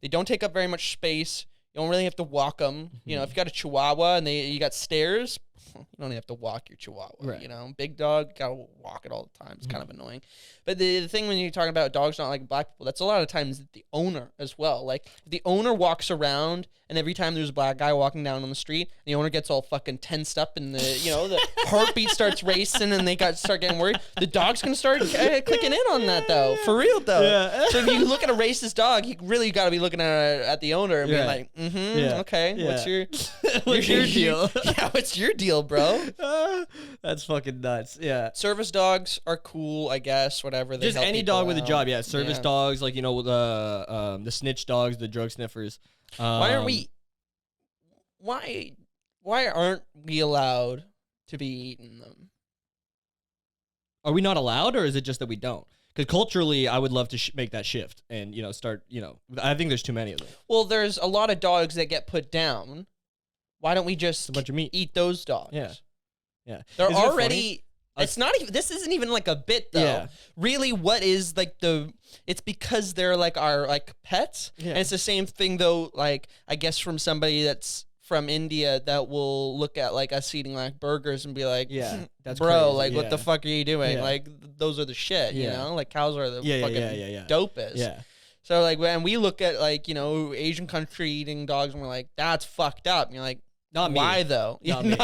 don't take up very much space. You don't really have to walk them. You know, if you got a Chihuahua and you got stairs, you don't even have to walk your Chihuahua. You know, big dog, got to walk it all the time. It's kind of annoying. But the thing when you're talking about dogs not like black people, that's a lot of times the owner as well. Like, if the owner walks around and every time there's a black guy walking down on the street, the owner gets all fucking tensed up and the heartbeat starts racing and they start getting worried, the dog's going to start clicking in on that, though. For real, though. Yeah. So if you look at a racist dog, you really got to be looking at the owner and being like, okay, what's your deal? Yeah, what's your deal, bro? That's fucking nuts. Yeah. Service dogs are cool, I guess, whatever. They Just help any people dog with a out. job. Yeah. Service dogs, like, the snitch dogs, the drug sniffers. Why aren't we allowed to be eating them? Are we not allowed, or is it just that we don't? Because culturally, I would love to make that shift and, start, I think there's too many of them. Well, there's a lot of dogs that get put down. Why don't we just a bunch of meat. Eat those dogs? Yeah. Yeah. They're Isn't it already... It's not even... This isn't even like a bit, though. Yeah. Really, what is like it's because they're like our like pets. Yeah. And it's the same thing, though, like, I guess from somebody that's from India that will look at like us eating like burgers and be like, that's bro, crazy. like, what the fuck are you doing? Yeah. Like, those are the shit, you know? Like, cows are the fucking dopest. Yeah. So, like, when we look at, like, Asian country eating dogs and we're like, that's fucked up. And you're like, not me. Why, though? Not me.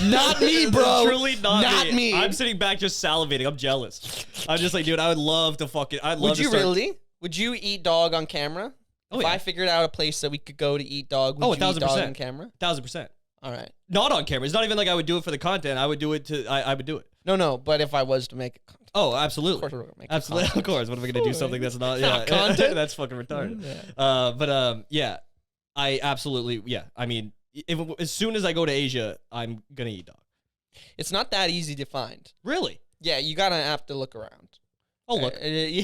Not me, bro. Truly not me. I'm sitting back just salivating. I'm jealous. I'm just like, dude, I would love to fucking... Would you really? Would you eat dog on camera? Oh, if yeah. I figured out a place that we could go to eat dog, would you eat dog on camera? 1,000%. All right. Not on camera. It's not even like I would do it for the content. I would do it I would do it. No, but if I was to make it content. Oh, absolutely. Of course we're gonna make absolutely. content. Of course. What if we're going to do something that's not... Yeah. Content? That's fucking retarded. Yeah. I absolutely... Yeah. I mean, as soon as I go to Asia, I'm going to eat dog. It's not that easy to find. Really? Yeah, you gotta have to look around. Oh, look. Yeah.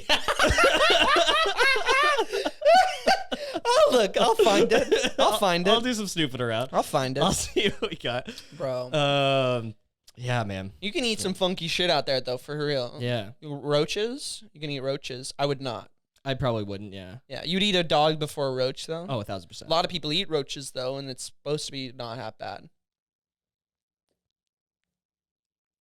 Oh, look. I'll find it. I'll do some snooping around. I'll find it. I'll see what we got. Bro. Yeah, man. You can eat some funky shit out there, though, for real. Yeah. Roaches? You can eat roaches. I would not. I probably wouldn't, yeah. Yeah, you'd eat a dog before a roach, though? Oh, 1,000%. A lot of people eat roaches, though, and it's supposed to be not half bad.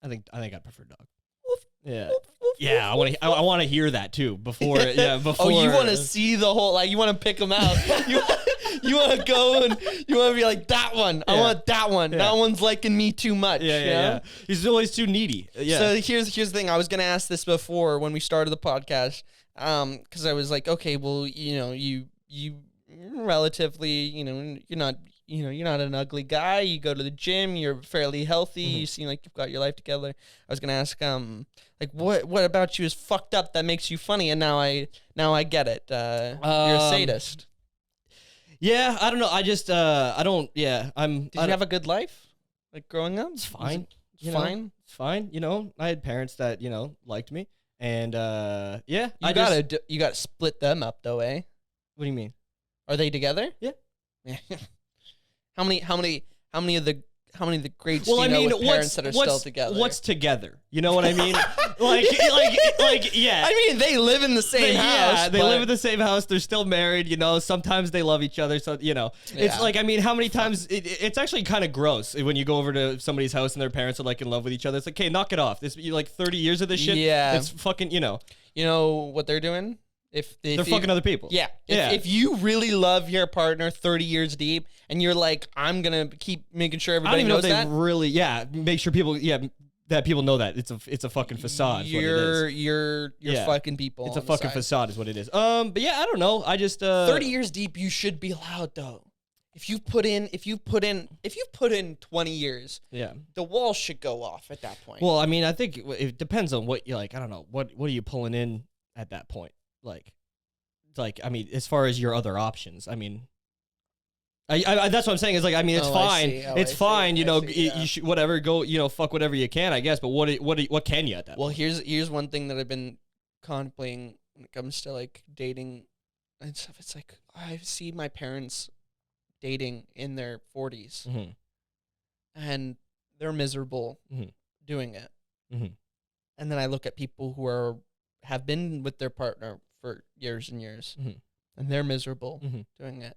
I think I prefer dog. Woof, Yeah. woof, woof, Yeah, woof, I want to hear that too before. Yeah, before. Oh, you want to see the whole, like, you want to pick them out. You want to go and you want to be like, that one. I want that one. Yeah. That one's liking me too much. Yeah. He's always too needy. Yeah. So here's the thing. I was gonna ask this before when we started the podcast, because I was like, okay, well, you relatively, you're not an ugly guy. You go to the gym. You're fairly healthy. You seem like you've got your life together. I was gonna ask, like, what about you is fucked up that makes you funny? And now I get it. You're a sadist. Yeah, I don't know. I just I don't. Yeah, Did you have a good life, like growing up? It's fine. It's fine. It's fine. I had parents that liked me, and yeah. You gotta split them up though, eh? What do you mean? Are they together? Yeah. How many of the greats do you know with parents that are still together? What's together? You know what I mean? like, yeah. I mean, they live in the same house. Yeah, they live in the same house. They're still married. Sometimes they love each other. So it's like, I mean, how many times it's actually kind of gross when you go over to somebody's house and their parents are like in love with each other. It's like, okay, knock it off. This you like 30 years of this shit. Yeah, it's fucking. You know what they're doing? If they're fucking other people. Yeah. If you really love your partner 30 years deep and you're like, I'm going to keep making sure everybody knows that. I don't even know if they really, make sure people, that people know that. It's a fucking facade. You're fucking people. It's a fucking facade is what it is. But yeah, I don't know. I just 30 years deep, you should be allowed though. if you put in 20 years, Yeah. the walls should go off at that point. Well, I mean, I think it depends on what you like. I don't know. What are you pulling in at that point? Like, I mean, as far as your other options, I mean, I that's what I'm saying is like, I mean, it's fine. It's fine. You know, you should whatever go. You know, fuck whatever you can, I guess. But what can you at that? Well, point? here's one thing that I've been contemplating when it comes to like dating and stuff. It's like I see my parents dating in their 40s, and they're miserable doing it. And then I look at people who have been with their partner for years and years, and they're miserable doing it.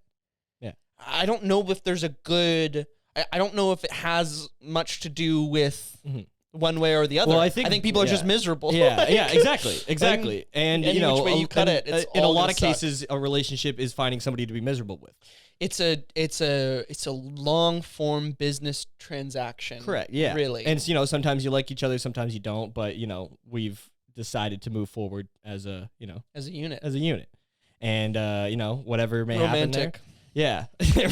Yeah, I don't know if there's a good. I don't know if it has much to do with one way or the other. Well, I think people are just miserable. Yeah, like, yeah, exactly. And you know, which way you cut it, it's in a all lot gonna of cases, a relationship is finding somebody to be miserable with. It's a long form business transaction. Correct. Yeah. Really. And you know, sometimes you like each other, sometimes you don't. But you know, we've decided to move forward as a unit, and you know, whatever may happen there. Yeah,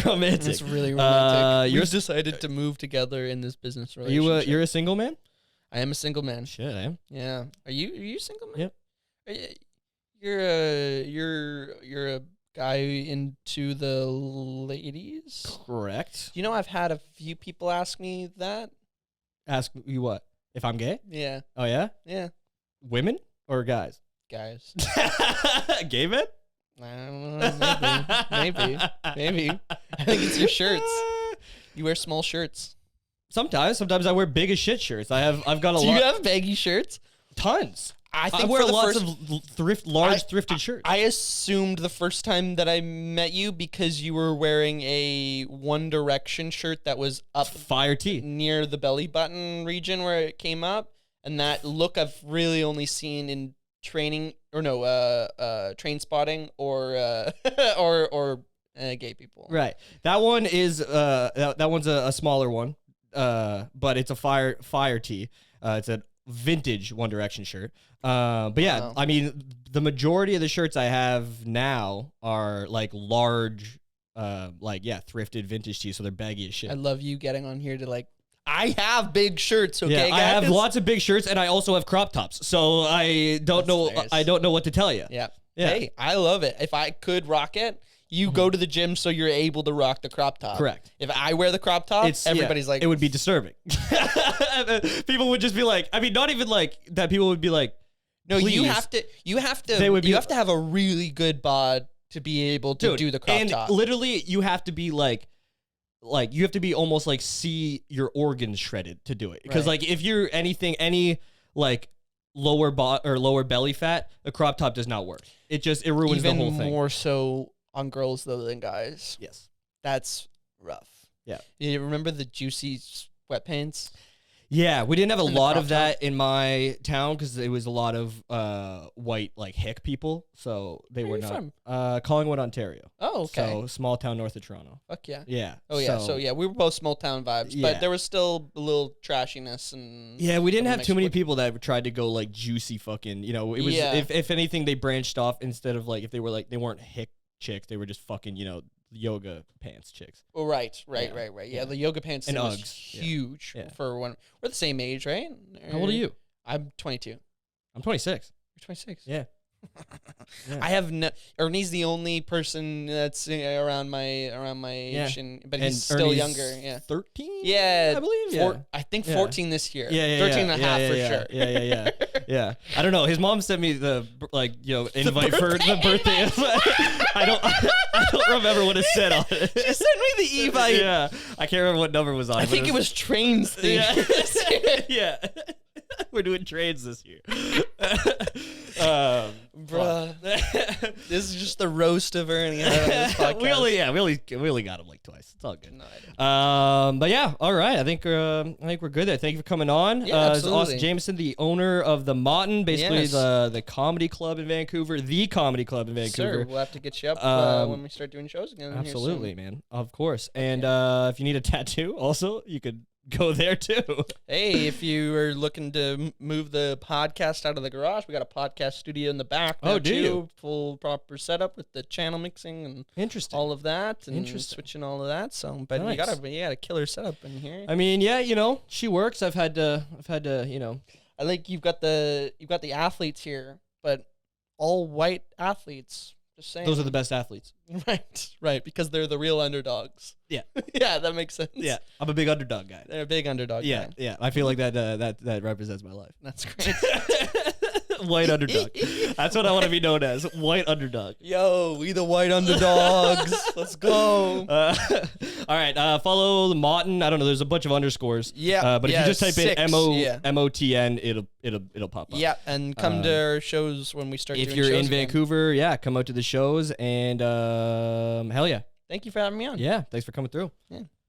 romantic. It's really romantic. You're decided to move together in this business relationship. You're a single man? I am a single man. Shit, I am. Yeah. Are you a single man? Yep. You're a guy into the ladies? Correct. You know, I've had a few people ask me that. Ask you what? If I'm gay? Yeah. Oh yeah? Yeah. Women or guys? Guys. Gay men? I don't know. Maybe. I think it's your shirts. You wear small shirts. Sometimes I wear big as shit shirts. I've got a lot. Do you have baggy shirts? Tons. I wear lots of thrifted shirts. I assumed the first time that I met you because you were wearing a One Direction shirt that was up fire tee near the belly button region where it came up, and that look I've really only seen in train spotting or gay people. Right. That one is that one's a smaller one. But it's a fire tee. It's a vintage One Direction shirt. But yeah, Wow. I mean, the majority of the shirts I have now are like large, thrifted vintage tees, so they're baggy as shit. I love you getting on here to like, I have big shirts, okay, yeah, I have lots of big shirts, and I also have crop tops, so I don't know what to tell you. Yeah. Yeah. Hey, I love it. If I could rock it, you go to the gym so you're able to rock the crop top. Correct. If I wear the crop top, everybody's like... It would be disturbing. People would just be like... I mean, not even like that. People would be like... No, please. you have to have a really good bod to be able to do the crop top. And literally, you have to be like you have to be almost like see your organs shredded to do it. Because like if you're any like lower belly fat, a crop top does not work. It ruins the whole thing. Even more so on girls though than guys. Yes. That's rough. Yeah. You remember the juicy sweatpants? Yeah, we didn't have a lot of that in my town because it was a lot of white like hick people, so they were not from? Collingwood, Ontario. Oh, okay. So small town north of Toronto. Fuck yeah. Yeah. Oh yeah. So yeah, we were both small town vibes, but there was still a little trashiness and. Yeah, we didn't have too many people that tried to go like juicy fucking. You know, it was if anything they branched off instead of like if they were like they weren't hick chicks, they were just fucking yoga pants chicks. Oh, right. Yeah, the yoga pants and was Uggs. huge for when we're the same age, right? How old are you? I'm 22. I'm 26. You're 26. Yeah. I have Ernie's the only person that's around my age, but he's still Ernie's younger. Yeah, 13. Yeah, I believe. I think 14 this year. Yeah, 13 and a half for sure. Yeah. I don't know. His mom sent me the invite for the birthday. I don't remember what it said on it. She sent me the invite. Yeah, I can't remember what number was on it. I think it was trains thing. Yeah. We're doing trades this year. Bruh. This is just the roast of Ernie on this podcast. we only got him like twice. It's all good. But yeah, all right. I think we're good there. Thank you for coming on. Yeah, absolutely. Austin Jamieson, the owner of the Mountain, basically the comedy club in Vancouver, Vancouver. Sir, we'll have to get you up when we start doing shows again. Absolutely, man. Of course. And if you need a tattoo, also you could go there too. Hey, if you are looking to move the podcast out of the garage, we got a podcast studio in the back. Oh, now, do too. you? Full proper setup with the channel mixing and Interesting. all of that, and Interesting. switching all of that. So, but Nice. you got a killer setup in here. I mean, yeah, you know, she works. I've had to, you know. I like you've got the athletes here, but all white athletes. Just saying. Those are the best athletes. Right, because they're the real underdogs. Yeah. Yeah, that makes sense. Yeah, I'm a big underdog guy. They're a big underdog. Yeah, guy. yeah. I feel like that represents my life. That's great. White underdog. That's what I want to be known as. White underdog. Yo, we the white underdogs. Let's go. All right. Follow the Motton. I don't know. There's a bunch of underscores. Yeah. But if you just type in yeah. MOTN, it'll pop up. Yeah, and come to our shows when we start. If doing you're shows in again. Vancouver, yeah, come out to the shows and hell yeah. Thank you for having me on. Yeah. Thanks for coming through. Yeah.